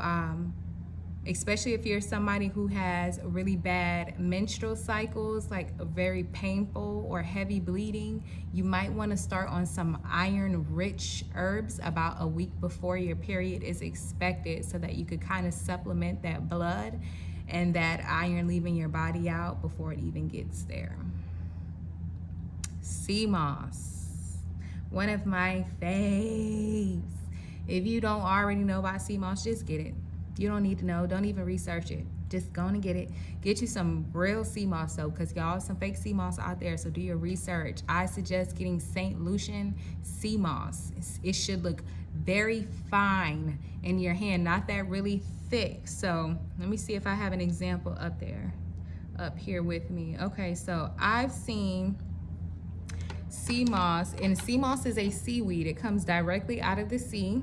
especially if you're somebody who has really bad menstrual cycles, like a very painful or heavy bleeding, you might want to start on some iron-rich herbs about a week before your period is expected, so that you could kind of supplement that blood and that iron leaving your body out before it even gets there. Sea moss, one of my faves. If you don't already know about sea moss, just get it. You don't need to know. Don't even research it. Just go and get it. Get you some real sea moss soap, because y'all some fake sea moss out there, so do your research. I suggest getting St. Lucian sea moss. It should look very fine in your hand, not that really thick. So let me see if I have an example up here with me. Okay, so I've seen sea moss, and sea moss is a seaweed. It comes directly out of the sea,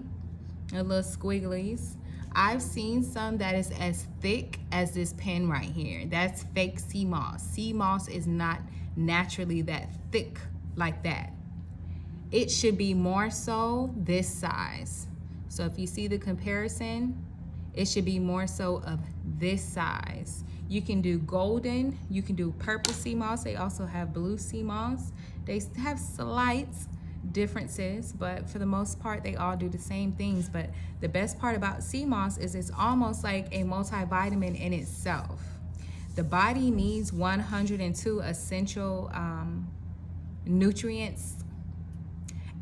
a little squigglies. I've seen some that is as thick as this pen right here. That's fake sea moss. Sea moss is not naturally that thick like that. It should be more so this size. So if you see the comparison, it should be more so of this size. You can do golden, you can do purple sea moss. They also have blue sea moss. They have slight differences, but for the most part they all do the same things. But the best part about sea moss is it's almost like a multivitamin in itself. The body needs 102 essential nutrients,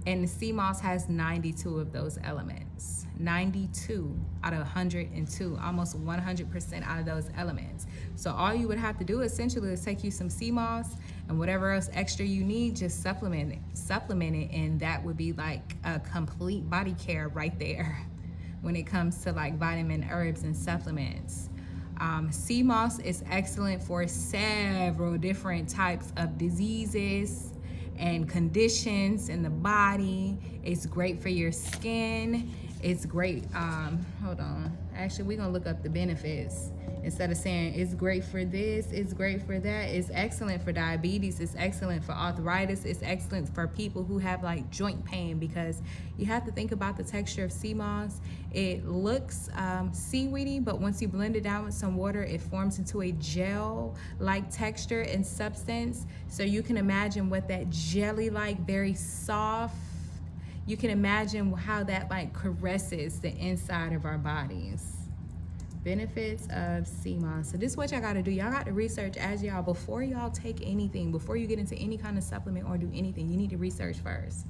and the sea moss has 92 of those elements. 92 out of 102, almost 100% out of those elements. So all you would have to do essentially is take you some sea moss, and whatever else extra you need, just supplement it, and that would be like a complete body care right there when it comes to like vitamin herbs and supplements. Sea moss is excellent for several different types of diseases and conditions in the body. It's great for your skin. It's great, hold on. Actually, we're gonna look up the benefits. Instead of saying it's great for this, it's great for that. It's excellent for diabetes. It's excellent for arthritis. It's excellent for people who have like joint pain, because you have to think about the texture of sea moss. It looks seaweedy, but once you blend it down with some water, it forms into a gel-like texture and substance. So you can imagine what that jelly-like, very soft, you can imagine how that like caresses the inside of our bodies. Benefits of sea moss. So this is what y'all gotta do. Y'all got to research as y'all, before y'all take anything, before you get into any kind of supplement or do anything, you need to research first.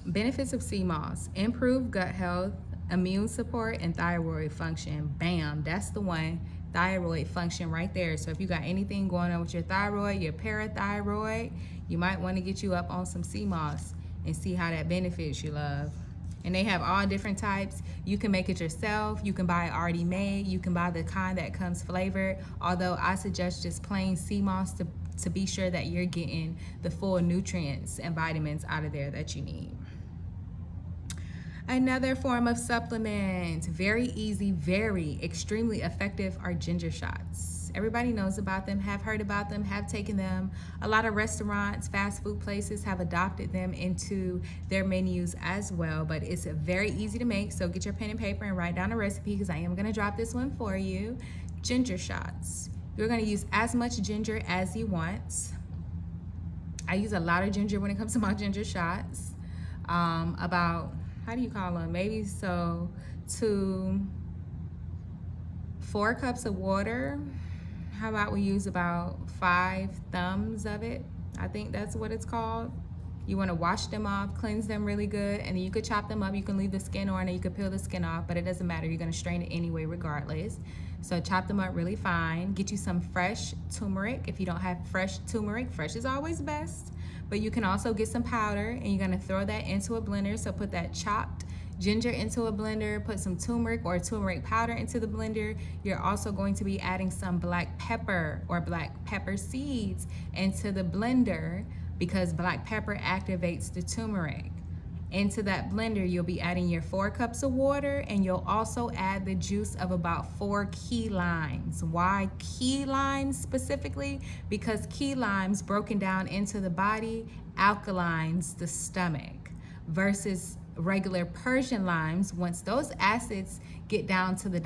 Benefits of sea moss: improve gut health, immune support, and thyroid function. Bam, that's the one. Thyroid function right there. So if you got anything going on with your thyroid, your parathyroid, you might want to get you up on some sea moss and see how that benefits you, love. And they have all different types. You can make it yourself. You can buy it already made. You can buy the kind that comes flavored. Although I suggest just plain sea moss to be sure that you're getting the full nutrients and vitamins out of there that you need. Another form of supplement, very easy, very extremely effective, are ginger shots. Everybody knows about them, have heard about them, have taken them. A lot of restaurants, fast food places have adopted them into their menus as well, but it's very easy to make. So get your pen and paper and write down a recipe, because I am going to drop this one for you. Ginger shots. You're going to use as much ginger as you want. I use a lot of ginger when it comes to my ginger shots. About, how do you call them? Maybe so to 4 cups of water. How about we use about 5 thumbs of it? I think that's what it's called. You want to wash them off, cleanse them really good, and then you could chop them up. You can leave the skin on, and you could peel the skin off, but it doesn't matter. You're going to strain it anyway regardless. So chop them up really fine. Get you some fresh turmeric. If you don't have fresh turmeric, fresh is always best. But you can also get some powder, and you're going to throw that into a blender. So put that chopped ginger into a blender, put some turmeric or turmeric powder into the blender. You're also going to be adding some black pepper or black pepper seeds into the blender, because black pepper activates the turmeric. Into that blender, you'll be adding your 4 cups of water, and you'll also add the juice of about 4 key limes. Why key limes specifically? Because key limes broken down into the body alkalines the stomach, versus regular Persian limes. Once those acids get down to the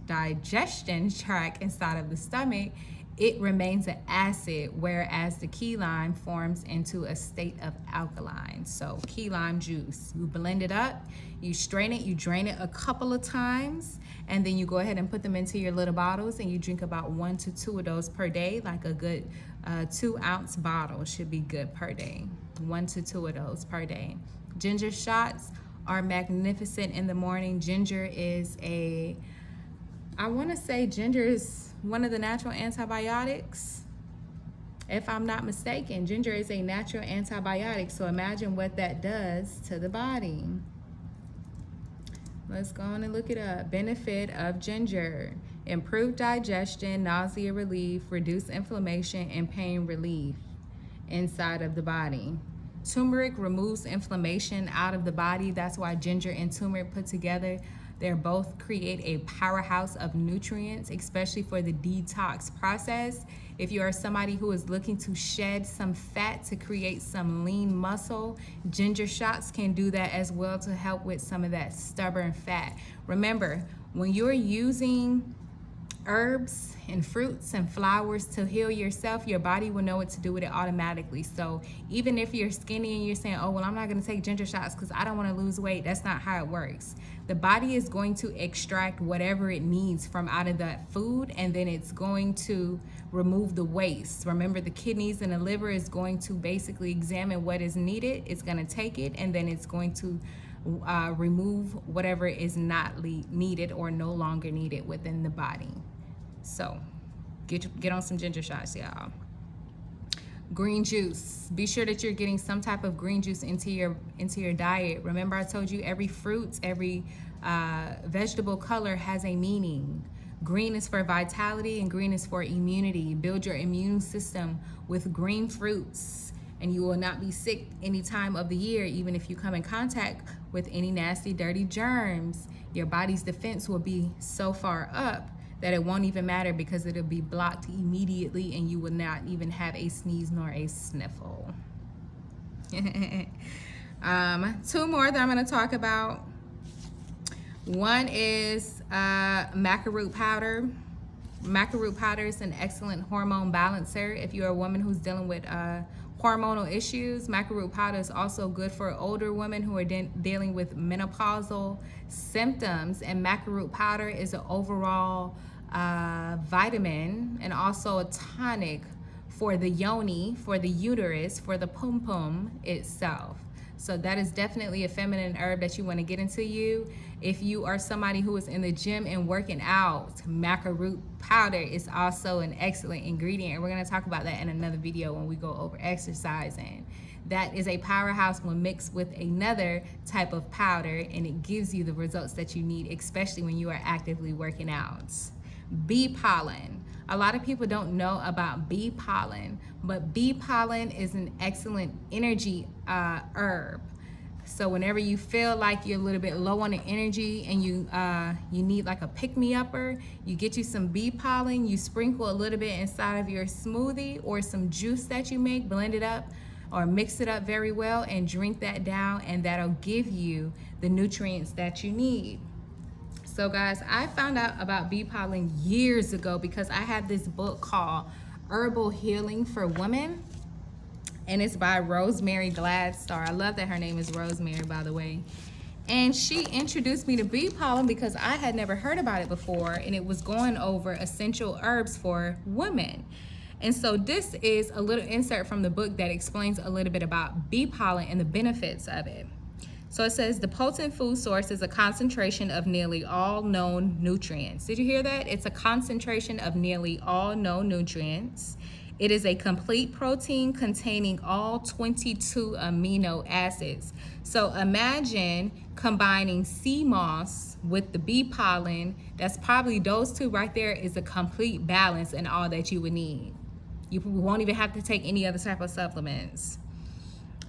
digestion tract inside of the stomach, it remains an acid, whereas the key lime forms into a state of alkaline. So key lime juice, you blend it up, you strain it, you drain it a couple of times, and then you go ahead and put them into your little bottles, and you drink about 1 to 2 of those per day. Like a good 2-ounce bottle should be good per day. 1 to 2 of those per day. Ginger shots are magnificent in the morning. Ginger is I want to say ginger is one of the natural antibiotics. If I'm not mistaken, ginger is a natural antibiotic. So imagine what that does to the body. Let's go on and look it up. Benefit of ginger: improved digestion, nausea relief, reduce inflammation, and pain relief inside of the body. Turmeric removes inflammation out of the body. That's why ginger and turmeric put together, they're both create a powerhouse of nutrients, especially for the detox process. If you are somebody who is looking to shed some fat to create some lean muscle, ginger shots can do that as well, to help with some of that stubborn fat. Remember, when you're using herbs and fruits and flowers to heal yourself, your body will know what to do with it automatically. So even if you're skinny and you're saying, oh, well, I'm not going to take ginger shots because I don't want to lose weight, that's not how it works. The body is going to extract whatever it needs from out of that food, and then it's going to remove the waste. Remember, the kidneys and the liver is going to basically examine what is needed. It's going to take it, and then it's going to remove whatever is not needed or no longer needed within the body. So get on some ginger shots, y'all. Green juice. Be sure that you're getting some type of green juice into your diet. Remember, I told you every fruit, every vegetable color has a meaning. Green is for vitality, and green is for immunity. Build your immune system with green fruits, and you will not be sick any time of the year. Even if you come in contact with any nasty, dirty germs, your body's defense will be so far up that it won't even matter, because it'll be blocked immediately, and you will not even have a sneeze nor a sniffle. 2 more that I'm going to talk about. One is maca root powder. Maca root powder is an excellent hormone balancer. If you're a woman who's dealing with hormonal issues, maca root powder is also good for older women who are dealing with menopausal symptoms. And maca root powder is an overall vitamin and also a tonic for the yoni, for the uterus, for the pum-pum itself. So that is definitely a feminine herb that you want to get into you. If you are somebody who is in the gym and working out, maca root powder is also an excellent ingredient. And we're going to talk about that in another video when we go over exercising. That is a powerhouse when mixed with another type of powder, and it gives you the results that you need, especially when you are actively working out. Bee pollen. A lot of people don't know about bee pollen, but bee pollen is an excellent energy herb. So whenever you feel like you're a little bit low on the energy and you need like a pick-me-upper, you get you some bee pollen, you sprinkle a little bit inside of your smoothie or some juice that you make, blend it up or mix it up very well and drink that down, and that'll give you the nutrients that you need. So guys, I found out about bee pollen years ago because I have this book called Herbal Healing for Women, and it's by Rosemary Gladstar. I love that her name is Rosemary, by the way. And she introduced me to bee pollen because I had never heard about it before, and it was going over essential herbs for women. And so this is a little insert from the book that explains a little bit about bee pollen and the benefits of it. So it says the potent food source is a concentration of nearly all known nutrients. Did you hear that? It's a concentration of nearly all known nutrients. It is a complete protein containing all 22 amino acids. So imagine combining sea moss with the bee pollen. That's probably those two right there is a complete balance and all that you would need. You won't even have to take any other type of supplements.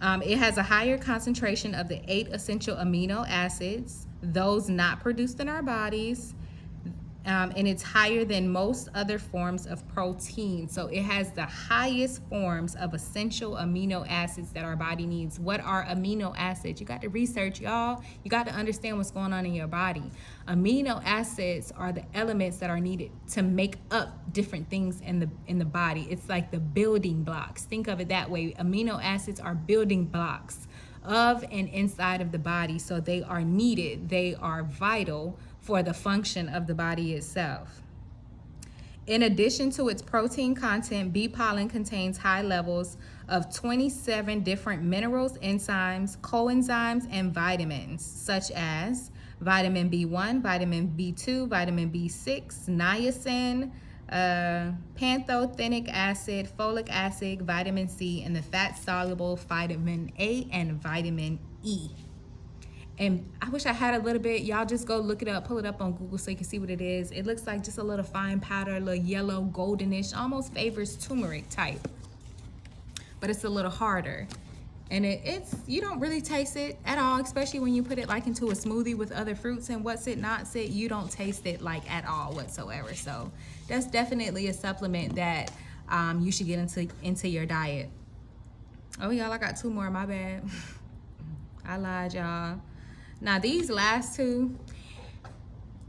It has a higher concentration of the 8 essential amino acids, those not produced in our bodies. And it's higher than most other forms of protein. So it has the highest forms of essential amino acids that our body needs. What are amino acids? You got to research, y'all. You got to understand what's going on in your body. Amino acids are the elements that are needed to make up different things in the body. It's like the building blocks. Think of it that way. Amino acids are building blocks of and inside of the body. So they are needed. They are vital for the function of the body itself. In addition to its protein content, bee pollen contains high levels of 27 different minerals, enzymes, coenzymes, and vitamins, such as vitamin B1, vitamin B2, vitamin B6, niacin, pantothenic acid, folic acid, vitamin C, and the fat-soluble vitamin A and vitamin E. And I wish I had a little bit. Y'all just go look it up, pull it up on Google so you can see what it is. It looks like just a little fine powder, a little yellow, goldenish, almost favors turmeric type. But it's a little harder. And it's you don't really taste it at all, especially when you put it like into a smoothie with other fruits and what's it, not it, you don't taste it like at all whatsoever. So that's definitely a supplement that you should get into your diet. Oh, y'all, I got 2 more, my bad. I lied, y'all. Now these last 2,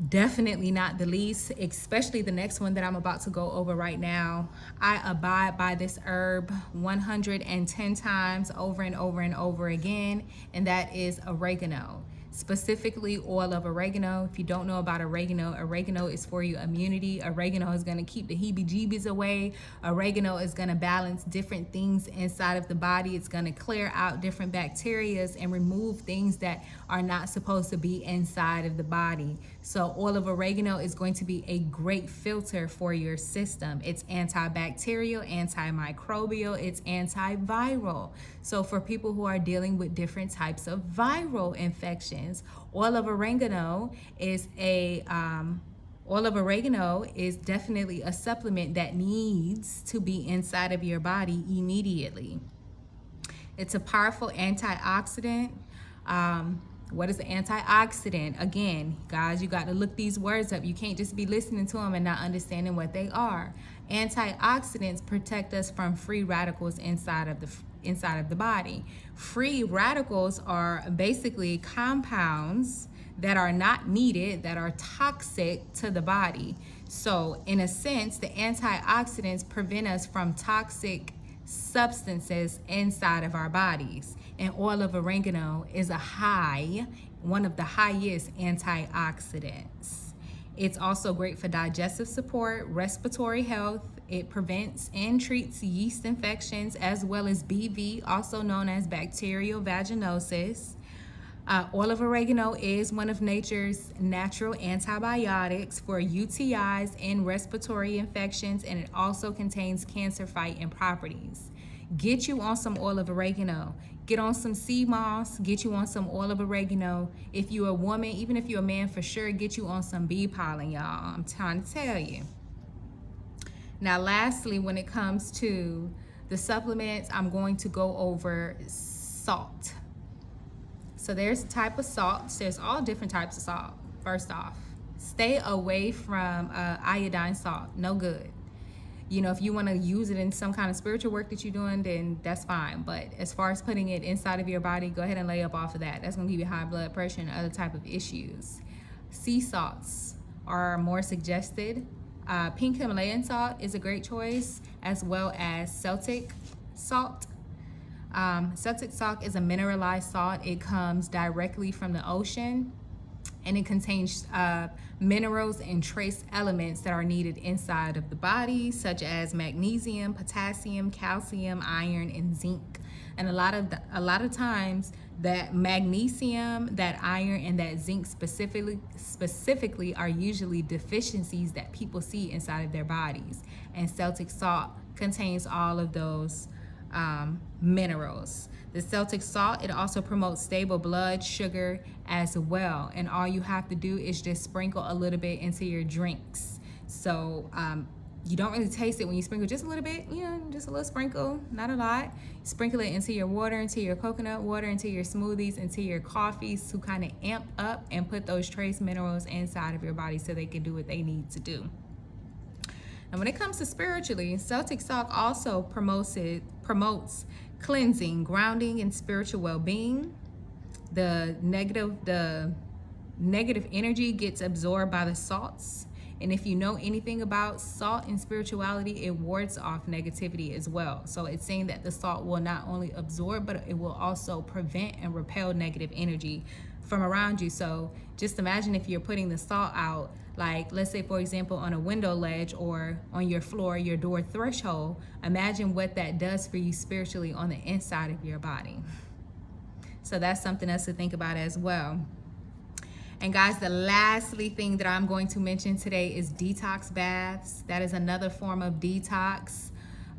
definitely not the least, especially the next one that I'm about to go over right now. I abide by this herb 110 times over and over and over again, and that is oregano. Specifically oil of oregano. If you don't know about oregano, oregano is for your immunity. Oregano is going to keep the heebie-jeebies away. Oregano is going to balance different things inside of the body. It's going to clear out different bacteria and remove things that are not supposed to be inside of the body. So oil of oregano is going to be a great filter for your system. It's antibacterial, antimicrobial, it's antiviral. So for people who are dealing with different types of viral infections, oil of oregano is definitely a supplement that needs to be inside of your body immediately. It's a powerful antioxidant. What is an antioxidant? Again, guys, you got to look these words up. You can't just be listening to them and not understanding what they are. Antioxidants protect us from free radicals inside of the body. Free radicals are basically compounds that are not needed, that are toxic to the body. So in a sense, the antioxidants prevent us from toxic substances inside of our bodies. And oil of oregano is one of the highest antioxidants. It's also great for digestive support, respiratory health. It prevents and treats yeast infections as well as BV, also known as bacterial vaginosis. Oil of oregano is one of nature's natural antibiotics for UTIs and respiratory infections, and it also contains cancer-fighting properties. Get you on some oil of oregano. Get on some sea moss. Get you on some oil of oregano. If you're a woman, even if you're a man, for sure, get you on some bee pollen, y'all. I'm trying to tell you. Now, lastly, when it comes to the supplements, I'm going to go over salt. So there's type of salts. There's all different types of salt. First off, stay away from iodine salt. No good. You know, if you want to use it in some kind of spiritual work that you're doing, then that's fine. But as far as putting it inside of your body, go ahead and lay up off of that. That's going to give you high blood pressure and other type of issues. Sea salts are more suggested. Pink Himalayan salt is a great choice, as well as Celtic salt. Celtic salt is a mineralized salt. It comes directly from the ocean, and it contains minerals and trace elements that are needed inside of the body, such as magnesium, potassium, calcium, iron, and zinc. And a lot of times, that magnesium, that iron, and that zinc specifically are usually deficiencies that people see inside of their bodies. And Celtic salt contains all of those minerals. The Celtic salt, it also promotes stable blood sugar as well. And all you have to do is just sprinkle a little bit into your drinks. So you don't really taste it when you sprinkle, just a little bit, just a little sprinkle, not a lot. Sprinkle it into your water, into your coconut water, into your smoothies, into your coffees, to kind of amp up and put those trace minerals inside of your body so they can do what they need to do. And when it comes to spiritually, Celtic salt also promotes cleansing, grounding, and spiritual well-being. The negative energy gets absorbed by the salts. And if you know anything about salt and spirituality, it wards off negativity as well. So it's saying that the salt will not only absorb, but it will also prevent and repel negative energy from around you. So just imagine if you're putting the salt out, like let's say for example on a window ledge or on your floor, your door threshold. Imagine what that does for you spiritually on the inside of your body. So that's something else to think about as well. And guys, the lastly thing that I'm going to mention today is detox baths. That is another form of detox.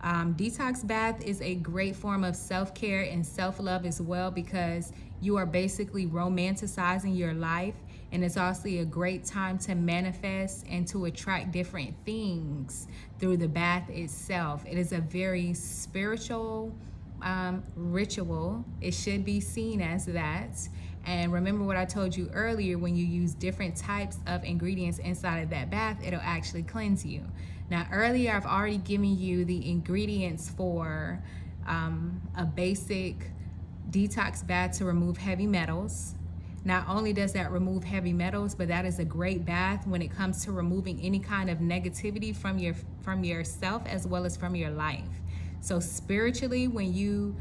Detox bath is a great form of self-care and self-love as well, because you are basically romanticizing your life, and it's also a great time to manifest and to attract different things through the bath itself. It is a very spiritual ritual. It should be seen as that. And remember what I told you earlier, when you use different types of ingredients inside of that bath, it'll actually cleanse you. Now, earlier I've already given you the ingredients for a basic detox bath to remove heavy metals. Not only does that remove heavy metals, but that is a great bath when it comes to removing any kind of negativity from yourself as well as from your life. So spiritually, when you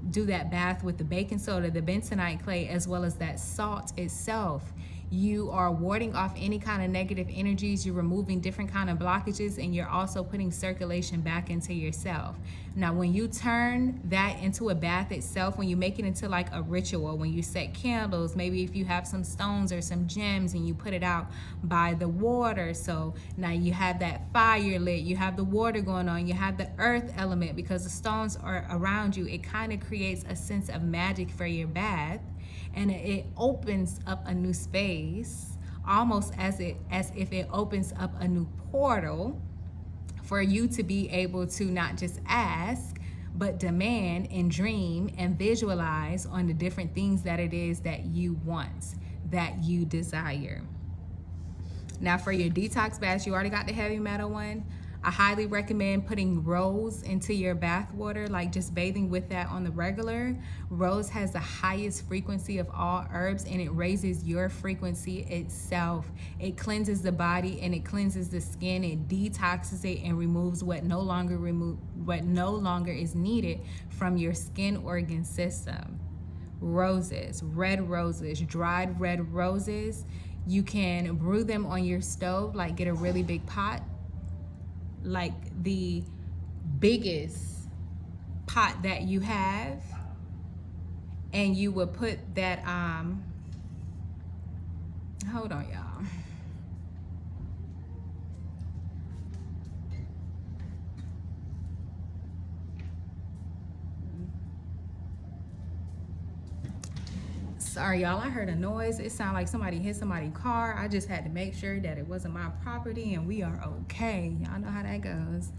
do that bath with the baking soda, the bentonite clay, as well as that salt itself, you are warding off any kind of negative energies. You're removing different kind of blockages, and you're also putting circulation back into yourself. Now, when you turn that into a bath itself, when you make it into like a ritual, when you set candles, maybe if you have some stones or some gems and you put it out by the water, so now you have that fire lit, you have the water going on, you have the earth element because the stones are around you. It kind of creates a sense of magic for your bath, and it opens up a new space, almost as if it opens up a new portal for you to be able to not just ask, but demand and dream and visualize on the different things that it is that you want, that you desire. Now, for your detox baths, you already got the heavy metal one. I highly recommend putting rose into your bath water, like just bathing with that on the regular. Rose has the highest frequency of all herbs, and it raises your frequency itself. It cleanses the body and it cleanses the skin. It detoxes it and removes what no longer is needed from your skin organ system. Roses, red roses, dried red roses. You can brew them on your stove, like get a really big pot, like the biggest pot that you have, and you would put that hold on y'all, sorry y'all, I heard a noise. It sounded like somebody hit somebody's car. I just had to make sure that it wasn't my property and we are okay. Y'all know how that goes.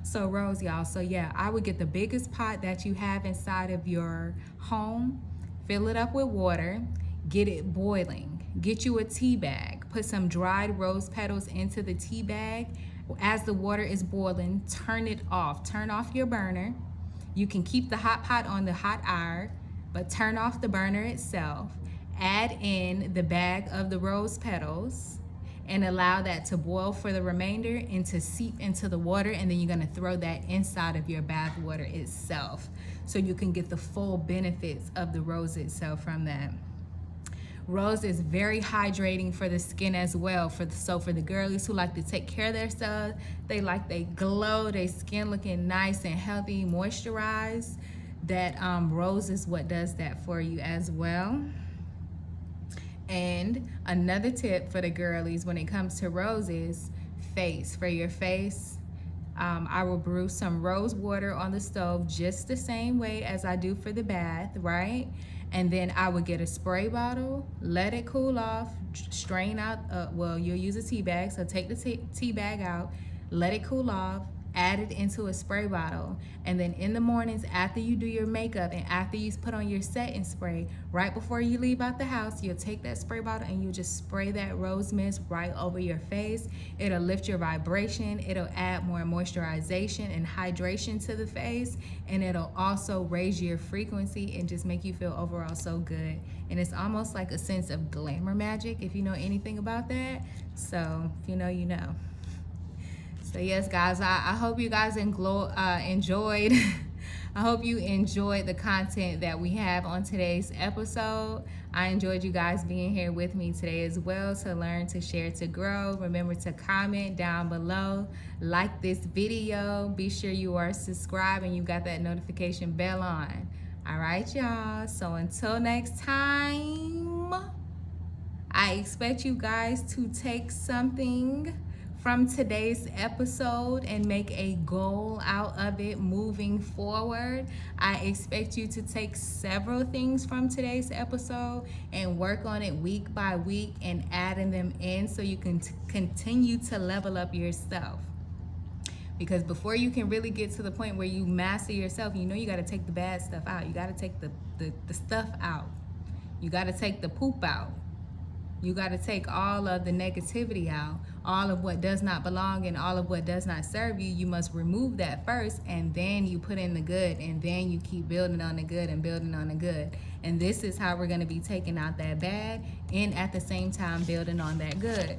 So rose, y'all. So yeah, I would get the biggest pot that you have inside of your home, fill it up with water, get it boiling. Get you a tea bag. Put some dried rose petals into the tea bag. As the water is boiling, turn it off. Turn off your burner. You can keep the hot pot on the hot iron, but turn off the burner itself. Add in the bag of the rose petals and allow that to boil for the remainder and to seep into the water, and then you're going to throw that inside of your bath water itself so you can get the full benefits of the rose itself from that. Rose is very hydrating for the skin as well. So for the girlies who like to take care of themselves, they glow, their skin looking nice and healthy, moisturized. That rose is what does that for you as well. And another tip for the girlies when it comes to roses, face. For your face, I will brew some rose water on the stove just the same way as I do for the bath, right? And then I would get a spray bottle, let it cool off, strain out, you'll use a tea bag, so take the tea bag out, let it cool off, add it into a spray bottle, and then in the mornings after you do your makeup and after you put on your setting spray, right before you leave out the house, you'll take that spray bottle and you just spray that rose mist right over your face. It'll lift your vibration, it'll add more moisturization and hydration to the face, and it'll also raise your frequency and just make you feel overall so good. And it's almost like a sense of glamour magic, if you know anything about that. So if you know, you know. So yes, guys, I hope you guys enjoyed. I hope you enjoyed the content that we have on today's episode. I enjoyed you guys being here with me today as well, to learn, to share, to grow. Remember to comment down below, like this video. Be sure you are subscribed and you got that notification bell on. All right, y'all. So until next time, I expect you guys to take something from today's episode and make a goal out of it moving forward. I expect you to take several things from today's episode and work on it week by week and adding them in so you can continue to level up yourself. Because before you can really get to the point where you master yourself, you know you got to take the bad stuff out. You got to take the stuff out. You got to take the poop out. You got to take all of the negativity out, all of what does not belong and all of what does not serve you. You must remove that first, and then you put in the good, and then you keep building on the good and building on the good. And this is how we're going to be taking out that bad and at the same time building on that good.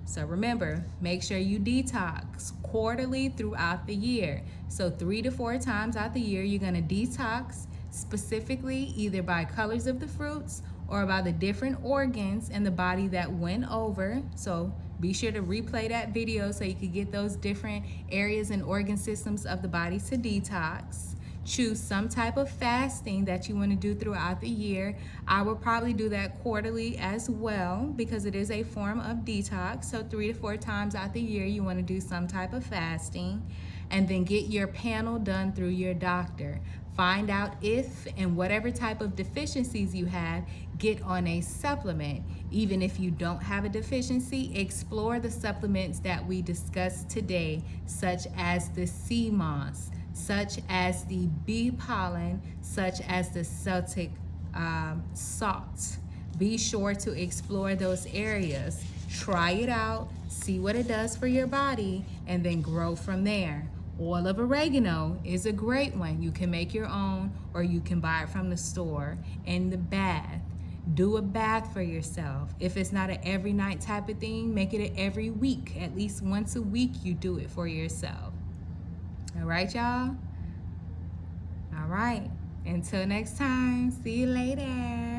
So remember, make sure you detox quarterly throughout the year. So 3 to 4 times out the year, you're going to detox specifically either by colors of the fruits or by the different organs in the body that went over. So be sure to replay that video so you can get those different areas and organ systems of the body to detox. Choose some type of fasting that you want to do throughout the year. I will probably do that quarterly as well because it is a form of detox. So 3 to 4 times out the year, you want to do some type of fasting. And then get your panel done through your doctor. Find out if and whatever type of deficiencies you have, get on a supplement. Even if you don't have a deficiency, explore the supplements that we discussed today, such as the sea moss, such as the bee pollen, such as the Celtic salt. Be sure to explore those areas. Try it out, see what it does for your body, and then grow from there. Oil of oregano is a great one. You can make your own or you can buy it from the store. In the bath, do a bath for yourself. If it's not an every night type of thing, make it an every week. At least once a week you do it for yourself. All right, y'all? All right. Until next time, see you later.